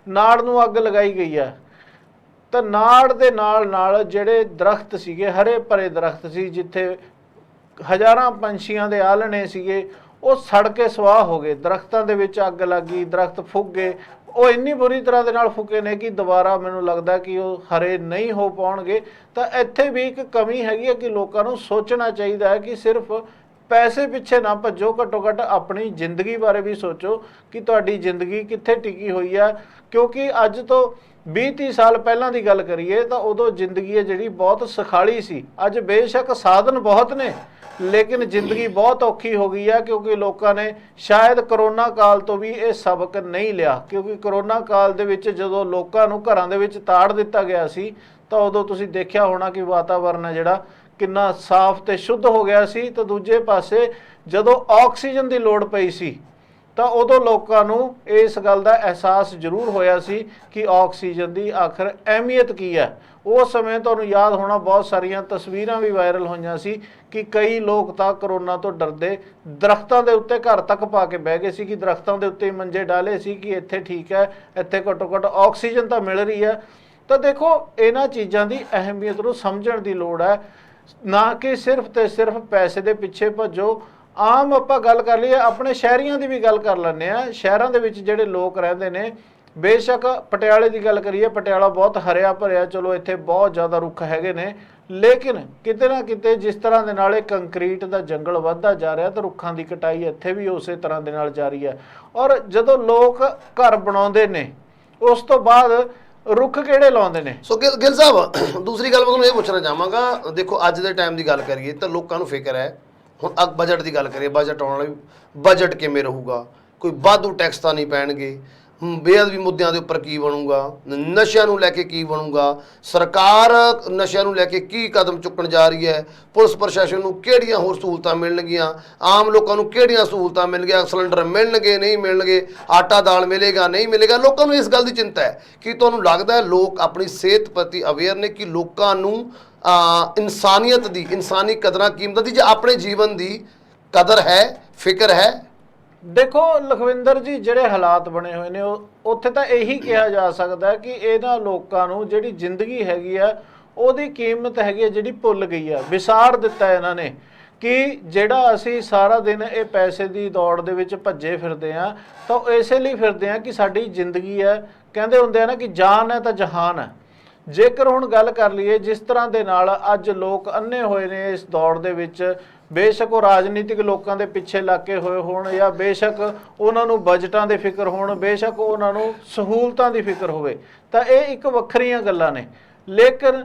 ਨਾੜ ਨੂੰ ਅੱਗ ਲਗਾਈ ਗਈ ਆ, ਤਾਂ ਨਾੜ ਦੇ ਨਾਲ ਜਿਹੜੇ ਦਰਖਤ ਸੀਗੇ, ਹਰੇ ਭਰੇ ਦਰਖਤ ਸੀ, ਜਿੱਥੇ ਹਜ਼ਾਰਾਂ ਪੰਛੀਆਂ ਦੇ ਆਲਣੇ ਸੀਗੇ, ਉਹ ਸੜ ਕੇ ਸਵਾਹ ਹੋ ਗਏ। ਦਰਖਤਾਂ ਦੇ ਵਿੱਚ ਅੱਗ ਲੱਗ ਗਈ, ਦਰਖਤ ਫੁੱਕ ਗਏ। ਉਹ ਇੰਨੀ ਬੁਰੀ ਤਰ੍ਹਾਂ ਦੇ ਨਾਲ ਫੁੱਕੇ ਨੇ ਕਿ ਦੁਬਾਰਾ ਮੈਨੂੰ ਲੱਗਦਾ ਕਿ ਉਹ ਹਰੇ ਨਹੀਂ ਹੋ ਪਾਉਣਗੇ। ਤਾਂ ਇੱਥੇ ਵੀ ਇੱਕ ਕਮੀ ਹੈਗੀ ਹੈ ਕਿ ਲੋਕਾਂ ਨੂੰ ਸੋਚਣਾ ਚਾਹੀਦਾ ਹੈ ਕਿ ਸਿਰਫ ਪੈਸੇ ਪਿੱਛੇ ਨਾ ਭੱਜੋ, ਘੱਟੋ ਘੱਟ ਆਪਣੀ ਜ਼ਿੰਦਗੀ ਬਾਰੇ ਵੀ ਸੋਚੋ ਕਿ ਤੁਹਾਡੀ ਜ਼ਿੰਦਗੀ ਕਿੱਥੇ ਟਿਕੀ ਹੋਈ ਹੈ। ਕਿਉਂਕਿ ਅੱਜ ਤੋਂ 20-30 ਸਾਲ ਪਹਿਲਾਂ ਦੀ ਗੱਲ ਕਰੀਏ ਤਾਂ ਉਦੋਂ ਜ਼ਿੰਦਗੀ ਹੈ ਜਿਹੜੀ ਬਹੁਤ ਸੁਖਾਲੀ ਸੀ। ਅੱਜ ਬੇਸ਼ੱਕ ਸਾਧਨ ਬਹੁਤ ਨੇ, ਲੇਕਿਨ ਜ਼ਿੰਦਗੀ ਬਹੁਤ ਔਖੀ ਹੋ ਗਈ ਹੈ, ਕਿਉਂਕਿ ਲੋਕਾਂ ਨੇ ਸ਼ਾਇਦ ਕਰੋਨਾ ਕਾਲ ਤੋਂ ਵੀ ਇਹ ਸਬਕ ਨਹੀਂ ਲਿਆ। ਕਿਉਂਕਿ ਕਰੋਨਾ ਕਾਲ ਦੇ ਵਿੱਚ ਜਦੋਂ ਲੋਕਾਂ ਨੂੰ ਘਰਾਂ ਦੇ ਵਿੱਚ ਤਾੜ ਦਿੱਤਾ ਗਿਆ ਸੀ, ਤਾਂ ਉਦੋਂ ਤੁਸੀਂ ਦੇਖਿਆ ਹੋਣਾ ਕਿ ਵਾਤਾਵਰਨ ਹੈ ਜਿਹੜਾ ਕਿੰਨਾ ਸਾਫ਼ ਤੇ ਸ਼ੁੱਧ ਹੋ ਗਿਆ ਸੀ। ਤਾਂ ਦੂਜੇ ਪਾਸੇ ਜਦੋਂ ਆਕਸੀਜਨ ਦੀ ਲੋੜ ਪਈ ਸੀ ਤਾਂ ਉਦੋਂ ਲੋਕਾਂ ਨੂੰ ਇਸ ਗੱਲ ਦਾ ਅਹਿਸਾਸ ਜ਼ਰੂਰ ਹੋਇਆ ਸੀ ਕਿ ਆਕਸੀਜਨ ਦੀ ਆਖਰ ਅਹਿਮੀਅਤ ਕੀ ਹੈ। ਉਸ ਸਮੇਂ ਤੁਹਾਨੂੰ ਯਾਦ ਹੋਣਾ ਬਹੁਤ ਸਾਰੀਆਂ ਤਸਵੀਰਾਂ ਵੀ ਵਾਇਰਲ ਹੋਈਆਂ ਸੀ ਕਿ ਕਈ ਲੋਕ ਤਾਂ ਕਰੋਨਾ ਤੋਂ ਡਰਦੇ ਦਰਖਤਾਂ ਦੇ ਉੱਤੇ ਘਰ ਤੱਕ ਪਾ ਕੇ ਬਹਿ ਗਏ ਸੀ, ਕਿ ਦਰਖਤਾਂ ਦੇ ਉੱਤੇ ਮੰਜੇ ਡਾਲੇ ਸੀ ਕਿ ਇੱਥੇ ਠੀਕ ਹੈ, ਇੱਥੇ ਘੱਟੋ ਘੱਟ ਆਕਸੀਜਨ ਤਾਂ ਮਿਲ ਰਹੀ ਹੈ। ਤਾਂ ਦੇਖੋ ਇਹਨਾਂ ਚੀਜ਼ਾਂ ਦੀ ਅਹਿਮੀਅਤ ਨੂੰ ਸਮਝਣ ਦੀ ਲੋੜ ਹੈ, ਨਾ ਕਿ ਸਿਰਫ ਤੇ ਸਿਰਫ ਪੈਸੇ ਦੇ ਪਿੱਛੇ ਭੱਜੋ। ਆਮ ਆਪਾਂ ਗੱਲ ਕਰ ਲਈਏ, ਆਪਣੇ ਸ਼ਹਿਰੀਆਂ ਦੀ ਵੀ ਗੱਲ ਕਰ ਲੈਂਦੇ ਹਾਂ। ਸ਼ਹਿਰਾਂ ਦੇ ਵਿੱਚ ਜਿਹੜੇ ਲੋਕ ਰਹਿੰਦੇ ਨੇ, ਬੇਸ਼ੱਕ ਪਟਿਆਲੇ ਦੀ ਗੱਲ ਕਰੀਏ, ਪਟਿਆਲਾ ਬਹੁਤ ਹਰਿਆ ਭਰਿਆ, ਚਲੋ ਇੱਥੇ ਬਹੁਤ ਜ਼ਿਆਦਾ ਰੁੱਖ ਹੈਗੇ ਨੇ, ਲੇਕਿਨ ਕਿਤੇ ਨਾ ਕਿਤੇ ਜਿਸ ਤਰ੍ਹਾਂ ਦੇ ਨਾਲ ਇਹ ਕੰਕਰੀਟ ਦਾ ਜੰਗਲ ਵੱਧਦਾ ਜਾ ਰਿਹਾ ਤਾਂ ਰੁੱਖਾਂ ਦੀ ਕਟਾਈ ਇੱਥੇ ਵੀ ਉਸੇ ਤਰ੍ਹਾਂ ਦੇ ਨਾਲ ਜਾਰੀ ਹੈ। ਔਰ ਜਦੋਂ ਲੋਕ ਘਰ ਬਣਾਉਂਦੇ ਨੇ ਉਸ ਤੋਂ ਬਾਅਦ ਰੁੱਖ ਕਿਹੜੇ ਲਾਉਂਦੇ ਨੇ? ਸੋ ਗਿੱਲ ਸਾਹਿਬ, ਦੂਸਰੀ ਗੱਲ ਮੈਂ ਤੁਹਾਨੂੰ ਇਹ ਪੁੱਛਣਾ ਚਾਹਾਂਗਾ, ਦੇਖੋ ਅੱਜ ਦੇ ਟਾਈਮ ਦੀ ਗੱਲ ਕਰੀਏ ਤਾਂ ਲੋਕਾਂ ਨੂੰ ਫਿਕਰ ਹੈ। ਹੁਣ ਬਜਟ ਦੀ ਗੱਲ ਕਰੀਏ, ਬਜਟ ਆਉਣ ਵਾਲਾ ਬਜਟ ਕਿਵੇਂ ਰਹੂਗਾ, ਕੋਈ ਵਾਧੂ ਟੈਕਸ ਤਾਂ ਨਹੀਂ ਪੈਣਗੇ, ਬੇਅਦਬੀ ਮੁੱਦਿਆਂ ਦੇ ਉੱਪਰ ਕੀ ਬਣੂਗਾ, ਨਸ਼ਿਆਂ ਨੂੰ ਲੈ ਕੇ ਕੀ ਬਣੂਗਾ, ਸਰਕਾਰ ਨਸ਼ਿਆਂ ਨੂੰ ਲੈ ਕੇ ਕੀ ਕਦਮ ਚੁੱਕਣ ਜਾ ਰਹੀ ਹੈ, ਪੁਲਿਸ ਪ੍ਰਸ਼ਾਸਨ ਨੂੰ ਕਿਹੜੀਆਂ ਹੋਰ ਸਹੂਲਤਾਂ ਮਿਲਣਗੀਆਂ, ਆਮ ਲੋਕਾਂ ਨੂੰ ਕਿਹੜੀਆਂ ਸਹੂਲਤਾਂ ਮਿਲਣਗੀਆਂ, ਸਿਲੰਡਰ ਮਿਲਣਗੇ ਨਹੀਂ ਮਿਲਣਗੇ, ਆਟਾ ਦਾਲ ਮਿਲੇਗਾ ਨਹੀਂ ਮਿਲੇਗਾ। ਲੋਕਾਂ ਨੂੰ ਇਸ ਗੱਲ ਦੀ ਚਿੰਤਾ ਹੈ ਕਿ ਤੁਹਾਨੂੰ ਲੱਗਦਾ ਹੈ ਲੋਕ ਆਪਣੀ ਸਿਹਤ ਪ੍ਰਤੀ ਅਵੇਅਰ ਨੇ, ਕਿ ਲੋਕਾਂ ਨੂੰ ਇਨਸਾਨੀਅਤ ਦੀ, ਇਨਸਾਨੀ ਕਦਰਾਂ ਕੀਮਤਾਂ ਦੀ, ਜਾਂ ਆਪਣੇ ਜੀਵਨ ਦੀ ਕਦਰ ਹੈ, ਫਿਕਰ ਹੈ? ਦੇਖੋ ਲਖਵਿੰਦਰ ਜੀ, ਜਿਹੜੇ ਹਾਲਾਤ ਬਣੇ ਹੋਏ ਨੇ ਉੱਥੇ ਤਾਂ ਇਹੀ ਕਿਹਾ ਜਾ ਸਕਦਾ ਕਿ ਇਹਨਾਂ ਲੋਕਾਂ ਨੂੰ ਜਿਹੜੀ ਜ਼ਿੰਦਗੀ ਹੈਗੀ ਆ ਉਹਦੀ ਕੀਮਤ ਹੈਗੀ ਆ ਜਿਹੜੀ ਭੁੱਲ ਗਈ ਆ, ਵਿਸਾਰ ਦਿੱਤਾ ਇਹਨਾਂ ਨੇ ਕਿ ਜਿਹੜਾ ਅਸੀਂ ਸਾਰਾ ਦਿਨ ਇਹ ਪੈਸੇ ਦੀ ਦੌੜ ਦੇ ਵਿੱਚ ਭੱਜੇ ਫਿਰਦੇ ਆ ਤਾਂ ਇਸੇ ਲਈ ਫਿਰਦੇ ਆ ਕਿ ਸਾਡੀ ਜ਼ਿੰਦਗੀ ਹੈ, ਕਹਿੰਦੇ ਹੁੰਦੇ ਆ ਨਾ ਕਿ ਜਾਨ ਹੈ ਤਾਂ ਜਹਾਨ ਹੈ। ਜੇਕਰ ਹੁਣ ਗੱਲ ਕਰ ਲਈਏ ਜਿਸ ਤਰ੍ਹਾਂ ਦੇ ਨਾਲ ਅੱਜ ਲੋਕ ਅੰਨੇ ਹੋਏ ਨੇ ਇਸ ਦੌੜ ਦੇ ਵਿੱਚ, ਬੇਸ਼ੱਕ ਉਹ ਰਾਜਨੀਤਿਕ ਲੋਕਾਂ ਦੇ ਪਿੱਛੇ ਲੱਗੇ ਹੋਏ ਹੋਣ ਜਾਂ ਬੇਸ਼ੱਕ ਉਹਨਾਂ ਨੂੰ ਬਜਟਾਂ ਦੇ ਫਿਕਰ ਹੋਣ, ਬੇਸ਼ੱਕ ਉਹਨਾਂ ਨੂੰ ਸਹੂਲਤਾਂ ਦੀ ਫਿਕਰ ਹੋਵੇ, ਤਾਂ ਇਹ ਇੱਕ ਵੱਖਰੀਆਂ ਗੱਲਾਂ ਨੇ। ਲੇਕਿਨ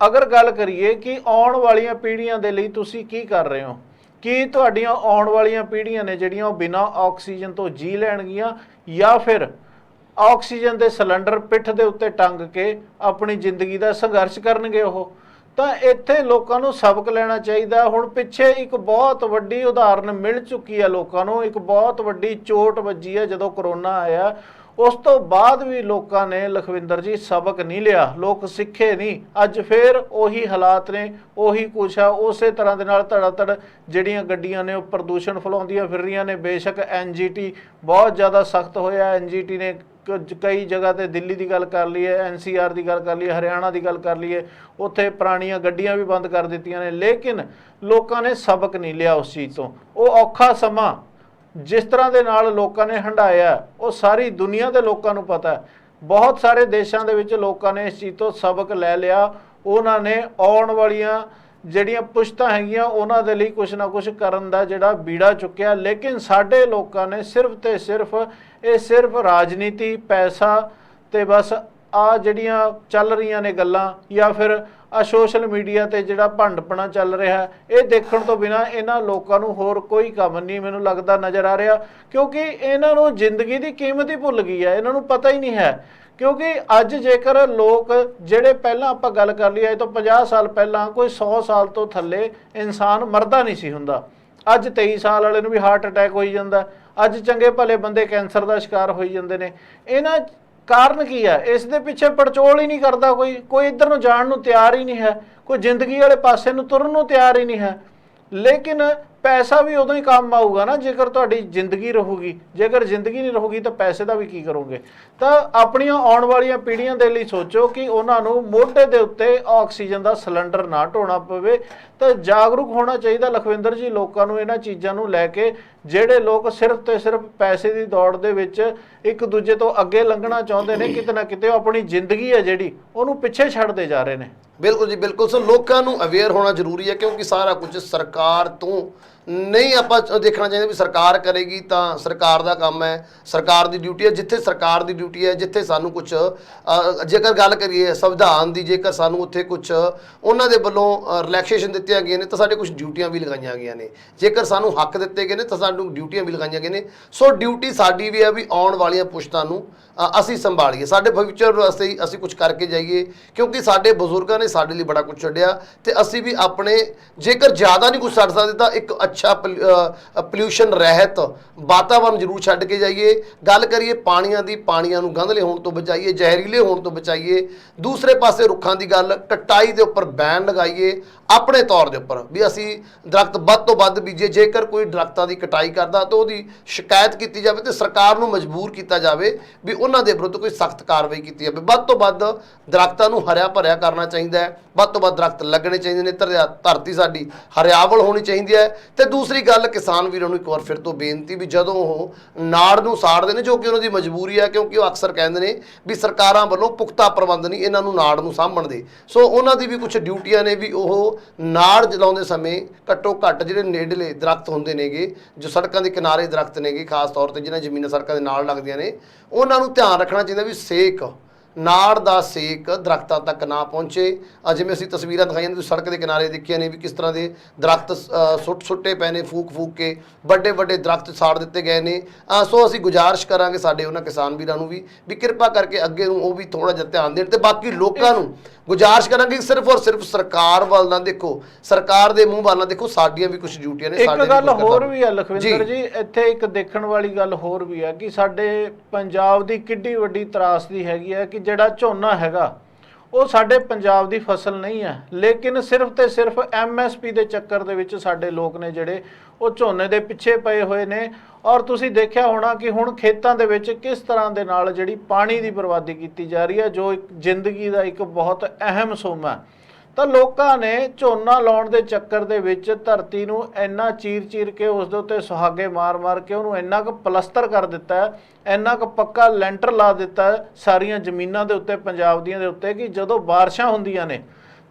ਅਗਰ ਗੱਲ ਕਰੀਏ ਕਿ ਆਉਣ ਵਾਲੀਆਂ ਪੀੜ੍ਹੀਆਂ ਦੇ ਲਈ ਤੁਸੀਂ ਕੀ ਕਰ ਰਹੇ ਹੋ, ਕੀ ਤੁਹਾਡੀਆਂ ਆਉਣ ਵਾਲੀਆਂ ਪੀੜ੍ਹੀਆਂ ਨੇ ਜਿਹੜੀਆਂ ਉਹ ਬਿਨਾਂ ਆਕਸੀਜਨ ਤੋਂ ਜੀ ਲੈਣਗੀਆਂ ਜਾਂ ਫਿਰ ਆਕਸੀਜਨ ਦੇ ਸਿਲੰਡਰ ਪਿੱਠ ਦੇ ਉੱਤੇ ਟੰਗ ਕੇ ਆਪਣੀ ਜ਼ਿੰਦਗੀ ਦਾ ਸੰਘਰਸ਼ ਕਰਨਗੇ ਉਹ? ਤਾਂ ਇੱਥੇ ਲੋਕਾਂ ਨੂੰ ਸਬਕ ਲੈਣਾ ਚਾਹੀਦਾ। ਹੁਣ ਪਿੱਛੇ ਇੱਕ ਬਹੁਤ ਵੱਡੀ ਉਦਾਹਰਨ ਮਿਲ ਚੁੱਕੀ ਹੈ ਲੋਕਾਂ ਨੂੰ, ਇੱਕ ਬਹੁਤ ਵੱਡੀ ਚੋਟ ਵੱਜੀ ਹੈ ਜਦੋਂ ਕਰੋਨਾ ਆਇਆ। ਉਸ ਤੋਂ ਬਾਅਦ ਵੀ ਲੋਕਾਂ ਨੇ ਲਖਵਿੰਦਰ ਜੀ ਸਬਕ ਨਹੀਂ ਲਿਆ, ਲੋਕ ਸਿੱਖੇ ਨਹੀਂ। ਅੱਜ ਫੇਰ ਉਹੀ ਹਾਲਾਤ ਨੇ, ਉਹੀ ਕੁਛ ਆ, ਉਸੇ ਤਰ੍ਹਾਂ ਦੇ ਨਾਲ ਧੜਾਧੜ ਜਿਹੜੀਆਂ ਗੱਡੀਆਂ ਨੇ ਉਹ ਪ੍ਰਦੂਸ਼ਣ ਫੈਲਾਉਂਦੀਆਂ ਫਿਰ ਰਹੀਆਂ ਨੇ। ਬੇਸ਼ੱਕ NGT ਬਹੁਤ ਜ਼ਿਆਦਾ ਸਖਤ ਹੋਇਆ, NGT ਨੇ ਕਈ ਜਗ੍ਹਾ ਤੇ ਦਿੱਲੀ ਦੀ ਗੱਲ ਕਰ ਲਈਏ, NCR ਦੀ ਗੱਲ ਕਰ ਲਈਏ, ਹਰਿਆਣਾ ਦੀ ਗੱਲ ਕਰ ਲਈਏ, ਉੱਥੇ ਪੁਰਾਣੀਆਂ ਗੱਡੀਆਂ ਵੀ ਬੰਦ ਕਰ ਦਿੱਤੀਆਂ ਨੇ। ਲੇਕਿਨ ਲੋਕਾਂ ਨੇ ਸਬਕ ਨਹੀਂ ਲਿਆ ਉਸ ਚੀਜ਼ ਤੋਂ। ਉਹ ਔਖਾ ਸਮਾਂ ਜਿਸ ਤਰ੍ਹਾਂ ਦੇ ਨਾਲ ਲੋਕਾਂ ਨੇ ਹੰਢਾਇਆ ਉਹ ਸਾਰੀ ਦੁਨੀਆ ਦੇ ਲੋਕਾਂ ਨੂੰ ਪਤਾ ਹੈ। ਬਹੁਤ ਸਾਰੇ ਦੇਸ਼ਾਂ ਦੇ ਵਿੱਚ ਲੋਕਾਂ ਨੇ ਇਸ ਚੀਜ਼ ਤੋਂ ਸਬਕ ਲੈ ਲਿਆ। ਉਹਨਾਂ ਨੇ ਆਉਣ ਵਾਲੀਆਂ ਜਿਹੜੀਆਂ ਪੁਸ਼ਤਾਂ ਹੈਗੀਆਂ ਉਹਨਾਂ ਦੇ ਲਈ ਕੁਛ ਨਾ ਕੁਛ ਕਰਨ ਦਾ ਜਿਹੜਾ ਬੀੜਾ ਚੁੱਕਿਆ। ਲੇਕਿਨ ਸਾਡੇ ਲੋਕਾਂ ਨੇ ਸਿਰਫ ਤੇ ਸਿਰਫ ਰਾਜਨੀਤੀ, ਪੈਸਾ ਤੇ ਬਸ ਆ ਜਿਹੜੀਆਂ ਚੱਲ ਰਹੀਆਂ ਨੇ ਗੱਲਾਂ ਜਾਂ ਫਿਰ ਆ ਸੋਸ਼ਲ ਮੀਡੀਆ ਤੇ ਜਿਹੜਾ ਭੰਡਪਣਾ ਚੱਲ ਰਿਹਾ ਇਹ ਦੇਖਣ ਤੋਂ ਬਿਨਾਂ ਇਹਨਾਂ ਲੋਕਾਂ ਨੂੰ ਹੋਰ ਕੋਈ ਕੰਮ ਨਹੀਂ ਮੈਨੂੰ ਲੱਗਦਾ ਨਜ਼ਰ ਆ ਰਿਹਾ, ਕਿਉਂਕਿ ਇਹਨਾਂ ਨੂੰ ਜ਼ਿੰਦਗੀ ਦੀ ਕੀਮਤ ਹੀ ਭੁੱਲ ਗਈ ਹੈ। ਇਹਨਾਂ ਨੂੰ ਪਤਾ ਹੀ ਨਹੀਂ ਹੈ। ਕਿਉਂਕਿ ਅੱਜ ਜੇਕਰ ਲੋਕ ਜਿਹੜੇ ਪਹਿਲਾਂ ਆਪਾਂ ਗੱਲ ਕਰ ਲਈ, ਅੱਜ ਤੋਂ 50 ਸਾਲ ਪਹਿਲਾਂ ਕੋਈ 100 ਸਾਲ ਤੋਂ ਥੱਲੇ ਇਨਸਾਨ ਮਰਦਾ ਨਹੀਂ ਸੀ ਹੁੰਦਾ। ਅੱਜ 23 ਸਾਲ ਵਾਲੇ ਨੂੰ ਵੀ ਹਾਰਟ ਅਟੈਕ ਹੋਈ ਜਾਂਦਾ। ਅੱਜ ਚੰਗੇ ਭਲੇ ਬੰਦੇ ਕੈਂਸਰ ਦਾ ਸ਼ਿਕਾਰ ਹੋਈ ਜਾਂਦੇ ਨੇ। ਇਹਨਾਂ ਕਾਰਨ ਕੀ ਹੈ? ਇਸ ਦੇ ਪਿੱਛੇ ਪੜਚੋਲ ਹੀ ਨਹੀਂ ਕਰਦਾ ਕੋਈ ਇੱਧਰ ਨੂੰ ਜਾਣ ਨੂੰ ਤਿਆਰ ਹੀ ਨਹੀਂ ਹੈ, ਕੋਈ ਜ਼ਿੰਦਗੀ ਵਾਲੇ ਪਾਸੇ ਨੂੰ ਤੁਰਨ ਨੂੰ ਤਿਆਰ ਹੀ ਨਹੀਂ ਹੈ। ਲੇਕਿਨ ਪੈਸਾ ਵੀ ਉਦੋਂ ਹੀ ਕੰਮ ਆਊਗਾ ਨਾ ਜੇਕਰ ਤੁਹਾਡੀ ਜ਼ਿੰਦਗੀ ਰਹੂਗੀ। ਜੇਕਰ ਜ਼ਿੰਦਗੀ ਨਹੀਂ ਰਹੂਗੀ ਤਾਂ ਪੈਸੇ ਦਾ ਵੀ ਕੀ ਕਰੋਗੇ? ਤਾਂ ਆਪਣੀਆਂ ਆਉਣ ਵਾਲੀਆਂ ਪੀੜ੍ਹੀਆਂ ਦੇ ਲਈ ਸੋਚੋ ਕਿ ਉਹਨਾਂ ਨੂੰ ਮੋਢੇ ਦੇ ਉੱਤੇ ਆਕਸੀਜਨ ਦਾ ਸਿਲੰਡਰ ਨਾ ਢੋਣਾ ਪਵੇ। ਤਾਂ ਜਾਗਰੂਕ ਹੋਣਾ ਚਾਹੀਦਾ ਲਖਵਿੰਦਰ ਜੀ ਲੋਕਾਂ ਨੂੰ ਇਹਨਾਂ ਚੀਜ਼ਾਂ ਨੂੰ ਲੈ ਕੇ। ਜਿਹੜੇ ਲੋਕ ਸਿਰਫ ਤੇ ਸਿਰਫ ਪੈਸੇ ਦੀ ਦੌੜ ਦੇ ਵਿੱਚ ਇੱਕ ਦੂਜੇ ਤੋਂ ਅੱਗੇ ਲੰਘਣਾ ਚਾਹੁੰਦੇ ਨੇ, ਕਿਤੇ ਨਾ ਕਿਤੇ ਉਹ ਆਪਣੀ ਜ਼ਿੰਦਗੀ ਹੈ ਜਿਹੜੀ ਉਹਨੂੰ ਪਿੱਛੇ ਛੱਡਦੇ ਜਾ ਰਹੇ ਨੇ। ਬਿਲਕੁਲ ਜੀ, ਬਿਲਕੁਲ। ਸੋ ਲੋਕਾਂ ਨੂੰ ਅਵੇਅਰ ਹੋਣਾ ਜ਼ਰੂਰੀ ਹੈ, ਕਿਉਂਕਿ ਸਾਰਾ ਕੁਝ ਸਰਕਾਰ ਤੋਂ ਨਹੀਂ ਆਪਾਂ ਦੇਖਣਾ ਚਾਹੀਦਾ ਵੀ ਸਰਕਾਰ ਕਰੇਗੀ ਤਾਂ ਸਰਕਾਰ ਦਾ ਕੰਮ ਹੈ, ਸਰਕਾਰ ਦੀ ਡਿਊਟੀ ਹੈ। ਜਿੱਥੇ ਸਰਕਾਰ ਦੀ ਡਿਊਟੀ ਹੈ, ਜਿੱਥੇ ਸਾਨੂੰ ਕੁਝ ਜੇਕਰ ਗੱਲ ਕਰੀਏ ਸੰਵਿਧਾਨ ਦੀ, ਜੇਕਰ ਸਾਨੂੰ ਉੱਥੇ ਕੁਝ ਉਹਨਾਂ ਦੇ ਵੱਲੋਂ ਰਿਲੈਕਸੇਸ਼ਨ ਦਿੱਤੀਆਂ ਗਈਆਂ ਨੇ ਤਾਂ ਸਾਡੇ ਕੁਝ ਡਿਊਟੀਆਂ ਵੀ ਲਗਾਈਆਂ ਗਈਆਂ ਨੇ। ਜੇਕਰ ਸਾਨੂੰ ਹੱਕ ਦਿੱਤੇ ਗਏ ਨੇ ਤਾਂ ਸਾਨੂੰ ਡਿਊਟੀਆਂ ਵੀ ਲਗਾਈਆਂ ਗਈਆਂ ਨੇ। ਸੋ ਡਿਊਟੀ ਸਾਡੀ ਵੀ ਹੈ ਵੀ ਆਉਣ ਵਾਲੀਆਂ ਪੁਸ਼ਤਾਂ ਨੂੰ ਅਸੀਂ ਸੰਭਾਲੀਏ, ਸਾਡੇ ਫਿਊਚਰ ਵਾਸਤੇ ਅਸੀਂ ਕੁਝ ਕਰਕੇ ਜਾਈਏ, ਕਿਉਂਕਿ ਸਾਡੇ ਬਜ਼ੁਰਗਾਂ ਨੇ ਸਾਡੇ ਲਈ ਬੜਾ ਕੁਝ ਛੱਡਿਆ ਤੇ ਅਸੀਂ ਵੀ ਆਪਣੇ ਜੇਕਰ ਜ਼ਿਆਦਾ ਨਹੀਂ ਕੁਝ ਛੱਡ ਸਕਦੇ ਤਾਂ ਇੱਕ ਅੱਛਾ ਪੋਲਿਊਸ਼ਨ ਰਹਿਤ ਵਾਤਾਵਰਨ ਜ਼ਰੂਰ ਛੱਡ ਕੇ ਜਾਈਏ। ਗੱਲ ਕਰੀਏ ਪਾਣੀਆਂ ਦੀ, ਪਾਣੀਆਂ ਨੂੰ ਗੰਧਲੇ ਹੋਣ ਤੋਂ ਬਚਾਈਏ, ਜ਼ਹਿਰੀਲੇ ਹੋਣ ਤੋਂ ਬਚਾਈਏ। ਦੂਸਰੇ ਪਾਸੇ ਰੁੱਖਾਂ ਦੀ ਗੱਲ, ਕਟਾਈ ਦੇ ਉੱਪਰ ਬੈਨ ਲਗਾਈਏ ਆਪਣੇ ਤੌਰ ਦੇ ਉੱਪਰ ਵੀ ਅਸੀਂ ਦਰਖਤ ਵੱਧ ਤੋਂ ਵੱਧ ਬੀਜੀਏ। ਜੇਕਰ ਕੋਈ ਦਰਖਤਾਂ ਦੀ ਕਟਾਈ ਕਰਦਾ ਤਾਂ ਉਹਦੀ ਸ਼ਿਕਾਇਤ ਕੀਤੀ ਜਾਵੇ ਤੇ ਸਰਕਾਰ ਨੂੰ ਮਜਬੂਰ ਕੀਤਾ ਜਾਵੇ ਵੀ ਉਹਨਾਂ ਦੇ ਵਿਰੁੱਧ ਕੋਈ ਸਖਤ ਕਾਰਵਾਈ ਕੀਤੀ ਜਾਵੇ। ਵੱਧ ਤੋਂ ਵੱਧ ਦਰਖਤਾਂ ਨੂੰ ਹਰਿਆ ਭਰਿਆ ਕਰਨਾ ਚਾਹੀਦਾ ਹੈ, ਵੱਧ ਤੋਂ ਵੱਧ ਦਰਖਤ ਲੱਗਣੇ ਚਾਹੀਦੇ ਨੇ। ਧਰਤੀ ਸਾਡੀ ਹਰਿਆਵਲ ਹੋਣੀ ਚਾਹੀਦੀ ਹੈ। ਤੇ ਦੂਸਰੀ ਗੱਲ, ਕਿਸਾਨ ਵੀਰਾਂ ਨੂੰ ਇੱਕ ਵਾਰ ਫਿਰ ਤੋਂ ਬੇਨਤੀ ਵੀ ਜਦੋਂ ਉਹ ਨਾੜ ਨੂੰ ਸਾੜਦੇ ਨੇ, ਜੋ ਕਿ ਉਹਨਾਂ ਦੀ ਮਜਬੂਰੀ ਹੈ, ਕਿਉਂਕਿ ਉਹ ਅਕਸਰ ਕਹਿੰਦੇ ਨੇ ਵੀ ਸਰਕਾਰਾਂ ਵੱਲੋਂ ਪੁਖਤਾ ਪ੍ਰਬੰਧ ਨਹੀਂ ਇਹਨਾਂ ਨੂੰ ਨਾੜ ਨੂੰ ਸਾਂਭਣ ਦੇ। ਸੋ ਉਹਨਾਂ ਦੀ ਵੀ ਕੁਝ ਡਿਊਟੀਆਂ ਨੇ ਵੀ ਉਹ ਨਾੜ ਜਲਾਉਂਦੇ ਸਮੇਂ ਘੱਟੋ ਘੱਟ ਜਿਹੜੇ ਨੇੜਲੇ ਦਰਖਤ ਹੁੰਦੇ ਨੇਗੇ, ਜੋ ਸੜਕਾਂ ਦੇ ਕਿਨਾਰੇ ਦਰਖਤ ਨੇਗੇ, ਖਾਸ ਤੌਰ ਤੇ ਜਿਹਨਾਂ ਜ਼ਮੀਨਾਂ ਸੜਕਾਂ ਦੇ ਨਾਲ ਲੱਗਦੀਆਂ ਨੇ, ਉਹਨਾਂ ਨੂੰ ਧਿਆਨ ਰੱਖਣਾ ਚਾਹੀਦਾ ਵੀ ਸੇਕ, ਨਾੜ ਦਾ ਸੇਕ ਦਰਖਤਾਂ ਤੱਕ ਨਾ ਪਹੁੰਚੇ। ਜਿਵੇਂ ਅਸੀਂ ਤਸਵੀਰਾਂ ਦਿਖਾਈਆਂ ਨੇ, ਤੁਸੀਂ ਸੜਕ ਦੇ ਕਿਨਾਰੇ ਦੇਖੀਆਂ ਨੇ ਵੀ ਕਿਸ ਤਰ੍ਹਾਂ ਦੇ ਦਰਖਤ ਸੁੱਟੇ ਪਏ ਨੇ, ਫੂਕ ਕੇ ਵੱਡੇ ਵੱਡੇ ਦਰਖਤ ਸਾੜ ਦਿੱਤੇ ਗਏ ਨੇ। ਸੋ ਅਸੀਂ ਗੁਜ਼ਾਰਿਸ਼ ਕਰਾਂਗੇ ਸਾਡੇ ਉਹਨਾਂ ਕਿਸਾਨ ਵੀਰਾਂ ਨੂੰ ਵੀ ਕਿਰਪਾ ਕਰਕੇ ਅੱਗੇ ਨੂੰ ਉਹ ਵੀ ਥੋੜ੍ਹਾ ਜਿਹਾ ਧਿਆਨ ਦੇਣ। ਤੇ ਬਾਕੀ ਲੋਕਾਂ ਨੂੰ ਗੁਜ਼ਾਰਿਸ਼ ਕਰਾਂਗੇ ਸਿਰਫ ਔਰ ਸਿਰਫ ਸਰਕਾਰ ਵੱਲ ਨਾ ਦੇਖੋ, ਸਰਕਾਰ ਦੇ ਮੂੰਹ ਵੱਲ ਨਾ ਦੇਖੋ, ਸਾਡੀਆਂ ਵੀ ਕੁਝ ਡਿਊਟੀਆਂ ਨੇ। ਇੱਕ ਗੱਲ ਹੋਰ ਵੀ ਹੈ ਲਖਵਿੰਦਰ ਜੀ, ਇੱਥੇ ਇੱਕ ਦੇਖਣ ਵਾਲੀ ਗੱਲ ਹੋਰ ਵੀ ਹੈ ਕਿ ਸਾਡੇ ਪੰਜਾਬ ਦੀ ਕਿੱਡੀ ਵੱਡੀ ਤਰਾਸਦੀ ਹੈਗੀ ਹੈ ਕਿ ਜਿਹੜਾ ਝੋਨਾ ਹੈਗਾ ਉਹ ਸਾਡੇ ਪੰਜਾਬ ਦੀ ਫਸਲ ਨਹੀਂ ਹੈ, ਲੇਕਿਨ ਸਿਰਫ ਤੇ ਸਿਰਫ MSP ਦੇ ਚੱਕਰ ਦੇ ਵਿੱਚ ਸਾਡੇ ਲੋਕ ਨੇ ਜਿਹੜੇ ਉਹ ਝੋਨੇ ਦੇ ਪਿੱਛੇ ਪਏ ਹੋਏ ਨੇ। ਔਰ ਤੁਸੀਂ ਦੇਖਿਆ ਹੋਣਾ ਕਿ ਹੁਣ ਖੇਤਾਂ ਦੇ ਵਿੱਚ ਕਿਸ ਤਰ੍ਹਾਂ ਦੇ ਨਾਲ ਜਿਹੜੀ ਪਾਣੀ ਦੀ ਬਰਬਾਦੀ ਕੀਤੀ ਜਾ ਰਹੀ ਹੈ, ਜੋ ਇੱਕ ਜ਼ਿੰਦਗੀ ਦਾ ਇੱਕ ਬਹੁਤ ਅਹਿਮ ਸੋਮਾ ਹੈ। ਤਾਂ ਲੋਕਾਂ ਨੇ ਝੋਨਾ ਲਾਉਣ ਦੇ ਚੱਕਰ ਦੇ ਵਿੱਚ ਧਰਤੀ ਨੂੰ ਇੰਨਾ ਚੀਰ ਕੇ ਉਸ ਦੇ ਉੱਤੇ ਸੁਹਾਗੇ ਮਾਰ ਕੇ ਉਹਨੂੰ ਇੰਨਾ ਕੁ ਪਲਸਤਰ ਕਰ ਦਿੱਤਾ ਹੈ, ਇੰਨਾ ਕੁ ਪੱਕਾ ਲੈਂਟਰ ਲਾ ਦਿੱਤਾ ਹੈ ਸਾਰੀਆਂ ਜ਼ਮੀਨਾਂ ਦੇ ਉੱਤੇ, ਪੰਜਾਬ ਦੀਆਂ ਦੇ ਉੱਤੇ, ਕਿ ਜਦੋਂ ਬਾਰਿਸ਼ਾਂ ਹੁੰਦੀਆਂ ਨੇ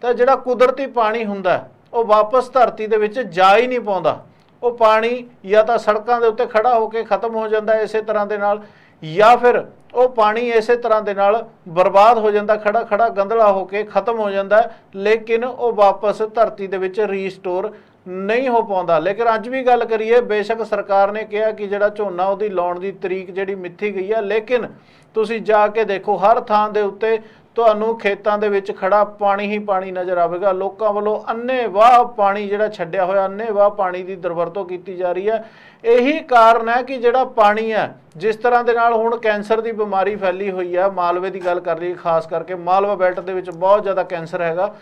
ਤਾਂ ਜਿਹੜਾ ਕੁਦਰਤੀ ਪਾਣੀ ਹੁੰਦਾ ਉਹ ਵਾਪਸ ਧਰਤੀ ਦੇ ਵਿੱਚ ਜਾ ਹੀ ਨਹੀਂ ਪਾਉਂਦਾ। ਉਹ ਪਾਣੀ ਜਾਂ ਤਾਂ ਸੜਕਾਂ ਦੇ ਉੱਤੇ ਖੜਾ ਹੋ ਕੇ ਖਤਮ ਹੋ ਜਾਂਦਾ ਇਸੇ ਤਰ੍ਹਾਂ ਦੇ ਨਾਲ, ਜਾਂ ਫਿਰ ਉਹ ਪਾਣੀ ਇਸੇ ਤਰ੍ਹਾਂ ਦੇ ਨਾਲ ਬਰਬਾਦ ਹੋ ਜਾਂਦਾ, ਖੜਾ ਗੰਧਲਾ ਹੋ ਕੇ ਖਤਮ ਹੋ ਜਾਂਦਾ, ਲੇਕਿਨ ਉਹ ਵਾਪਸ ਧਰਤੀ ਦੇ ਵਿੱਚ ਰੀਸਟੋਰ ਨਹੀਂ ਹੋ ਪਾਉਂਦਾ। ਲੇਕਿਨ ਅੱਜ ਵੀ ਗੱਲ ਕਰੀਏ, ਬੇਸ਼ੱਕ ਸਰਕਾਰ ਨੇ ਕਿਹਾ ਕਿ ਜਿਹੜਾ ਝੋਨਾ ਉਹਦੀ ਲਾਉਣ ਦੀ ਤਰੀਕ ਜਿਹੜੀ ਮਿੱਥੀ ਗਈ ਹੈ, ਲੇਕਿਨ ਤੁਸੀਂ ਜਾ ਕੇ ਦੇਖੋ ਹਰ ਥਾਂ ਦੇ ਉੱਤੇ ਤੁਹਾਨੂੰ ਖੇਤਾਂ ਦੇ ਵਿੱਚ ਖੜਾ ਪਾਣੀ ਹੀ ਪਾਣੀ ਨਜ਼ਰ ਆਵੇਗਾ। ਲੋਕਾਂ ਵੱਲੋਂ ਅੰਨ੍ਹੇਵਾਹ ਪਾਣੀ ਜਿਹੜਾ ਛੱਡਿਆ ਹੋਇਆ, ਅੰਨ੍ਹੇਵਾਹ ਪਾਣੀ ਦੀ ਦੁਰਵਰਤੋਂ ਕੀਤੀ ਜਾ ਰਹੀ ਹੈ। ਇਹੀ ਕਾਰਨ ਹੈ ਕਿ ਜਿਹੜਾ ਪਾਣੀ ਹੈ, ਜਿਸ ਤਰ੍ਹਾਂ ਦੇ ਨਾਲ ਹੁਣ ਕੈਂਸਰ ਦੀ ਬਿਮਾਰੀ ਫੈਲੀ ਹੋਈ ਹੈ, ਮਾਲਵੇ ਦੀ ਗੱਲ ਕਰ ਰਹੀ, ਖਾਸ ਕਰਕੇ ਮਾਲਵਾ ਬੈਲਟ ਦੇ ਵਿੱਚ ਬਹੁਤ ਜ਼ਿਆਦਾ ਕੈਂਸਰ ਹੈਗਾ।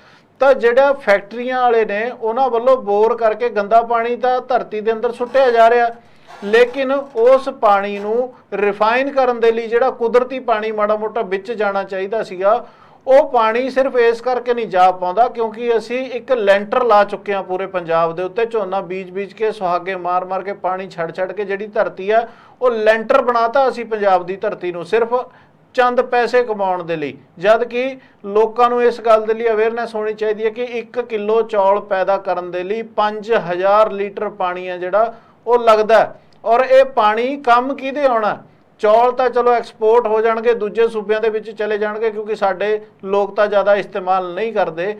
ਤਾਂ ਜਿਹੜਾ ਫੈਕਟਰੀਆਂ ਵਾਲੇ ਨੇ ਉਹਨਾਂ ਵੱਲੋਂ ਬੋਰ ਕਰਕੇ ਗੰਦਾ ਪਾਣੀ ਤਾਂ ਧਰਤੀ ਦੇ ਅੰਦਰ ਸੁੱਟਿਆ ਜਾ ਰਿਹਾ, ਲੇਕਿਨ ਉਸ ਪਾਣੀ ਨੂੰ ਰਿਫਾਈਨ ਕਰਨ ਦੇ ਲਈ ਜਿਹੜਾ ਕੁਦਰਤੀ ਪਾਣੀ ਮਾੜਾ ਮੋਟਾ ਵਿੱਚ ਜਾਣਾ ਚਾਹੀਦਾ ਸੀਗਾ, ਉਹ ਪਾਣੀ ਸਿਰਫ ਇਸ ਕਰਕੇ ਨਹੀਂ ਜਾ ਪਾਉਂਦਾ ਕਿਉਂਕਿ ਅਸੀਂ ਇੱਕ ਲੈਂਟਰ ਲਾ ਚੁੱਕੇ ਹਾਂ ਪੂਰੇ ਪੰਜਾਬ ਦੇ ਉੱਤੇ। ਝੋਨਾ ਬੀਜ ਕੇ ਸੁਹਾਗੇ ਮਾਰ ਕੇ ਪਾਣੀ ਛੱਡ ਕੇ ਜਿਹੜੀ ਧਰਤੀ ਆ ਉਹ ਲੈਂਟਰ ਬਣਾਤਾ ਅਸੀਂ ਪੰਜਾਬ ਦੀ ਧਰਤੀ ਨੂੰ, ਸਿਰਫ ਚੰਦ ਪੈਸੇ ਕਮਾਉਣ ਦੇ ਲਈ। ਜਦ ਕਿ ਲੋਕਾਂ ਨੂੰ ਇਸ ਗੱਲ ਦੇ ਲਈ ਅਵੇਅਰਨੈਸ ਹੋਣੀ ਚਾਹੀਦੀ ਹੈ ਕਿ 1 ਕਿਲੋ ਚੌਲ ਪੈਦਾ ਕਰਨ ਦੇ ਲਈ 5000 ਲੀਟਰ ਪਾਣੀ ਹੈ ਜਿਹੜਾ ਉਹ ਲੱਗਦਾ। ਔਰ ਇਹ ਪਾਣੀ ਕੰਮ ਕਿਹਦੇ ਆਉਣਾ? ਚੌਲ ਤਾਂ ਚਲੋ ਐਕਸਪੋਰਟ ਹੋ ਜਾਣਗੇ, ਦੂਜੇ ਸੂਬਿਆਂ ਦੇ ਵਿੱਚ ਚਲੇ ਜਾਣਗੇ ਕਿਉਂਕਿ ਸਾਡੇ ਲੋਕ ਤਾਂ ਜ਼ਿਆਦਾ ਇਸਤੇਮਾਲ ਨਹੀਂ ਕਰਦੇ।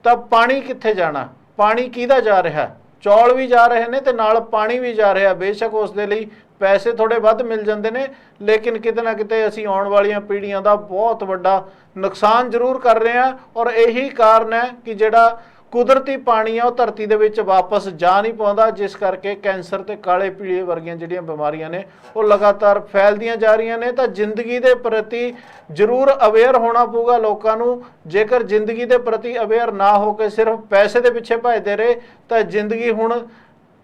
ਤਾਂ ਪਾਣੀ ਕਿੱਥੇ ਜਾਣਾ? ਪਾਣੀ ਕਿਹਦਾ ਜਾ ਰਿਹਾ? ਚੌਲ ਵੀ ਜਾ ਰਹੇ ਨੇ ਤੇ ਨਾਲ ਪਾਣੀ ਵੀ ਜਾ ਰਿਹਾ। ਬੇਸ਼ੱਕ ਉਸ ਦੇ ਲਈ ਪੈਸੇ ਥੋੜੇ ਵੱਧ ਮਿਲ ਜਾਂਦੇ ਨੇ, ਲੇਕਿਨ ਕਿਤੇ ਨਾ ਕਿਤੇ ਅਸੀਂ ਆਉਣ ਵਾਲੀਆਂ ਪੀੜ੍ਹੀਆਂ ਦਾ ਬਹੁਤ ਵੱਡਾ ਨੁਕਸਾਨ ਜ਼ਰੂਰ ਕਰ ਰਹੇ ਹਾਂ। ਔਰ ਇਹੀ ਕਾਰਨ ਹੈ ਕਿ ਜਿਹੜਾ ਕੁਦਰਤੀ ਪਾਣੀ ਆ ਉਹ ਧਰਤੀ ਦੇ ਵਿੱਚ ਵਾਪਸ ਜਾ ਨਹੀਂ ਪਾਉਂਦਾ, ਜਿਸ ਕਰਕੇ ਕੈਂਸਰ ਤੇ ਕਾਲੇ ਪੀਲੀਏ ਵਰਗੀਆਂ ਜਿਹੜੀਆਂ ਬਿਮਾਰੀਆਂ ਨੇ ਉਹ ਲਗਾਤਾਰ ਫੈਲਦੀਆਂ ਜਾ ਰਹੀਆਂ ਨੇ। ਤਾਂ ਜ਼ਿੰਦਗੀ ਦੇ ਪ੍ਰਤੀ ਜ਼ਰੂਰ ਅਵੇਅਰ ਹੋਣਾ ਪਊਗਾ ਲੋਕਾਂ ਨੂੰ। ਜੇਕਰ ਜ਼ਿੰਦਗੀ ਦੇ ਪ੍ਰਤੀ ਅਵੇਅਰ ਨਾ ਹੋ ਕੇ ਸਿਰਫ ਪੈਸੇ ਦੇ ਪਿੱਛੇ ਭੱਜਦੇ ਰਹੇ ਤਾਂ ਜ਼ਿੰਦਗੀ ਹੁਣ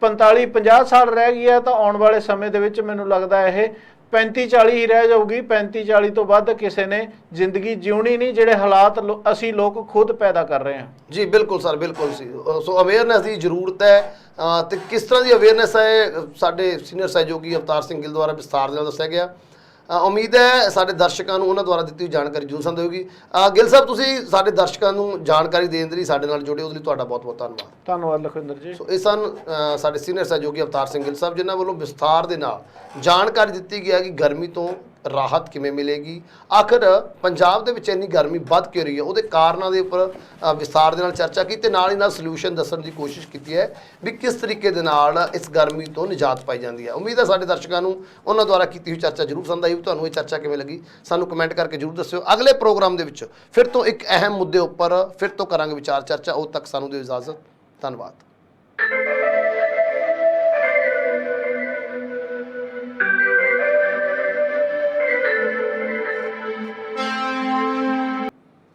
45-50 ਸਾਲ ਰਹਿ ਗਈ ਹੈ, ਤਾਂ ਆਉਣ ਵਾਲੇ ਸਮੇਂ ਦੇ ਵਿੱਚ ਮੈਨੂੰ ਲੱਗਦਾ ਇਹ 35-40 ਹੀ ਰਹਿ ਜਾਊਗੀ। 35-40 ਤੋਂ ਵੱਧ ਕਿਸੇ ਨੇ ਜ਼ਿੰਦਗੀ ਜਿਉਣੀ ਨਹੀਂ, ਜਿਹੜੇ ਹਾਲਾਤ ਅਸੀਂ ਲੋਕ ਖੁਦ ਪੈਦਾ ਕਰ ਰਹੇ ਹਾਂ। ਜੀ ਬਿਲਕੁਲ ਸਰ, ਬਿਲਕੁਲ ਸੀ। ਸੋ ਅਵੇਅਰਨੈਸ ਦੀ ਜ਼ਰੂਰਤ ਹੈ ਤੇ ਕਿਸ ਤਰ੍ਹਾਂ ਦੀ ਅਵੇਅਰਨੈਸ ਹੈ ਸਾਡੇ ਸੀਨੀਅਰ ਸਹਿਯੋਗੀ ਅਵਤਾਰ ਸਿੰਘ ਗਿੱਲ ਦੁਆਰਾ ਵਿਸਥਾਰ ਦੇ ਨਾਲ ਦੱਸਿਆ ਗਿਆ। ਉਮੀਦ ਹੈ ਸਾਡੇ ਦਰਸ਼ਕਾਂ ਨੂੰ ਉਹਨਾਂ ਦੁਆਰਾ ਦਿੱਤੀ ਜਾਣਕਾਰੀ ਜ਼ਰੂਰ ਪਸੰਦ ਹੋਊਗੀ। ਗਿੱਲ ਸਾਹਿਬ, ਤੁਸੀਂ ਸਾਡੇ ਦਰਸ਼ਕਾਂ ਨੂੰ ਜਾਣਕਾਰੀ ਦੇਣ ਦੇ ਲਈ ਸਾਡੇ ਨਾਲ ਜੁੜੇ, ਉਹਦੇ ਲਈ ਤੁਹਾਡਾ ਬਹੁਤ ਬਹੁਤ ਧੰਨਵਾਦ। ਧੰਨਵਾਦ ਲਖਵਿੰਦਰ ਜੀ। ਸੋ ਇਹ ਸਨ ਸਾਡੇ ਸੀਨੀਅਰ ਸਹਿਯੋਗੀ ਅਵਤਾਰ ਸਿੰਘ ਗਿੱਲ ਸਾਹਿਬ, ਜਿਨ੍ਹਾਂ ਵੱਲੋਂ ਵਿਸਥਾਰ ਦੇ ਨਾਲ ਜਾਣਕਾਰੀ ਦਿੱਤੀ ਗਿਆ ਕਿ ਗਰਮੀ ਤੋਂ ਰਾਹਤ ਕਿਵੇਂ ਮਿਲੇਗੀ, ਆਖਰ ਪੰਜਾਬ ਦੇ ਵਿੱਚ ਇੰਨੀ ਗਰਮੀ ਵੱਧ ਕਿਉਂ ਰਹੀ ਹੈ, ਉਹਦੇ ਕਾਰਨਾਂ ਦੇ ਉੱਪਰ ਵਿਸਥਾਰ ਦੇ ਨਾਲ ਚਰਚਾ ਕੀਤੀ, ਨਾਲ ਹੀ ਨਾਲ ਸੋਲੂਸ਼ਨ ਦੱਸਣ ਦੀ ਕੋਸ਼ਿਸ਼ ਕੀਤੀ ਹੈ ਵੀ ਕਿਸ ਤਰੀਕੇ ਦੇ ਨਾਲ ਇਸ ਗਰਮੀ ਤੋਂ ਨਿਜਾਤ ਪਾਈ ਜਾਂਦੀ ਹੈ। ਉਮੀਦ ਹੈ ਸਾਡੇ ਦਰਸ਼ਕਾਂ ਨੂੰ ਉਹਨਾਂ ਦੁਆਰਾ ਕੀਤੀ ਹੋਈ ਚਰਚਾ ਜ਼ਰੂਰ ਪਸੰਦ ਆਈ। ਤੁਹਾਨੂੰ ਇਹ ਚਰਚਾ ਕਿਵੇਂ ਲੱਗੀ ਸਾਨੂੰ ਕਮੈਂਟ ਕਰਕੇ ਜ਼ਰੂਰ ਦੱਸਿਓ। ਅਗਲੇ ਪ੍ਰੋਗਰਾਮ ਦੇ ਵਿੱਚ ਫਿਰ ਤੋਂ ਇੱਕ ਅਹਿਮ ਮੁੱਦੇ ਉੱਪਰ ਫਿਰ ਤੋਂ ਕਰਾਂਗੇ ਵਿਚਾਰ ਚਰਚਾ। ਉਦੋਂ ਤੱਕ ਸਾਨੂੰ ਦਿਓ ਇਜਾਜ਼ਤ। ਧੰਨਵਾਦ।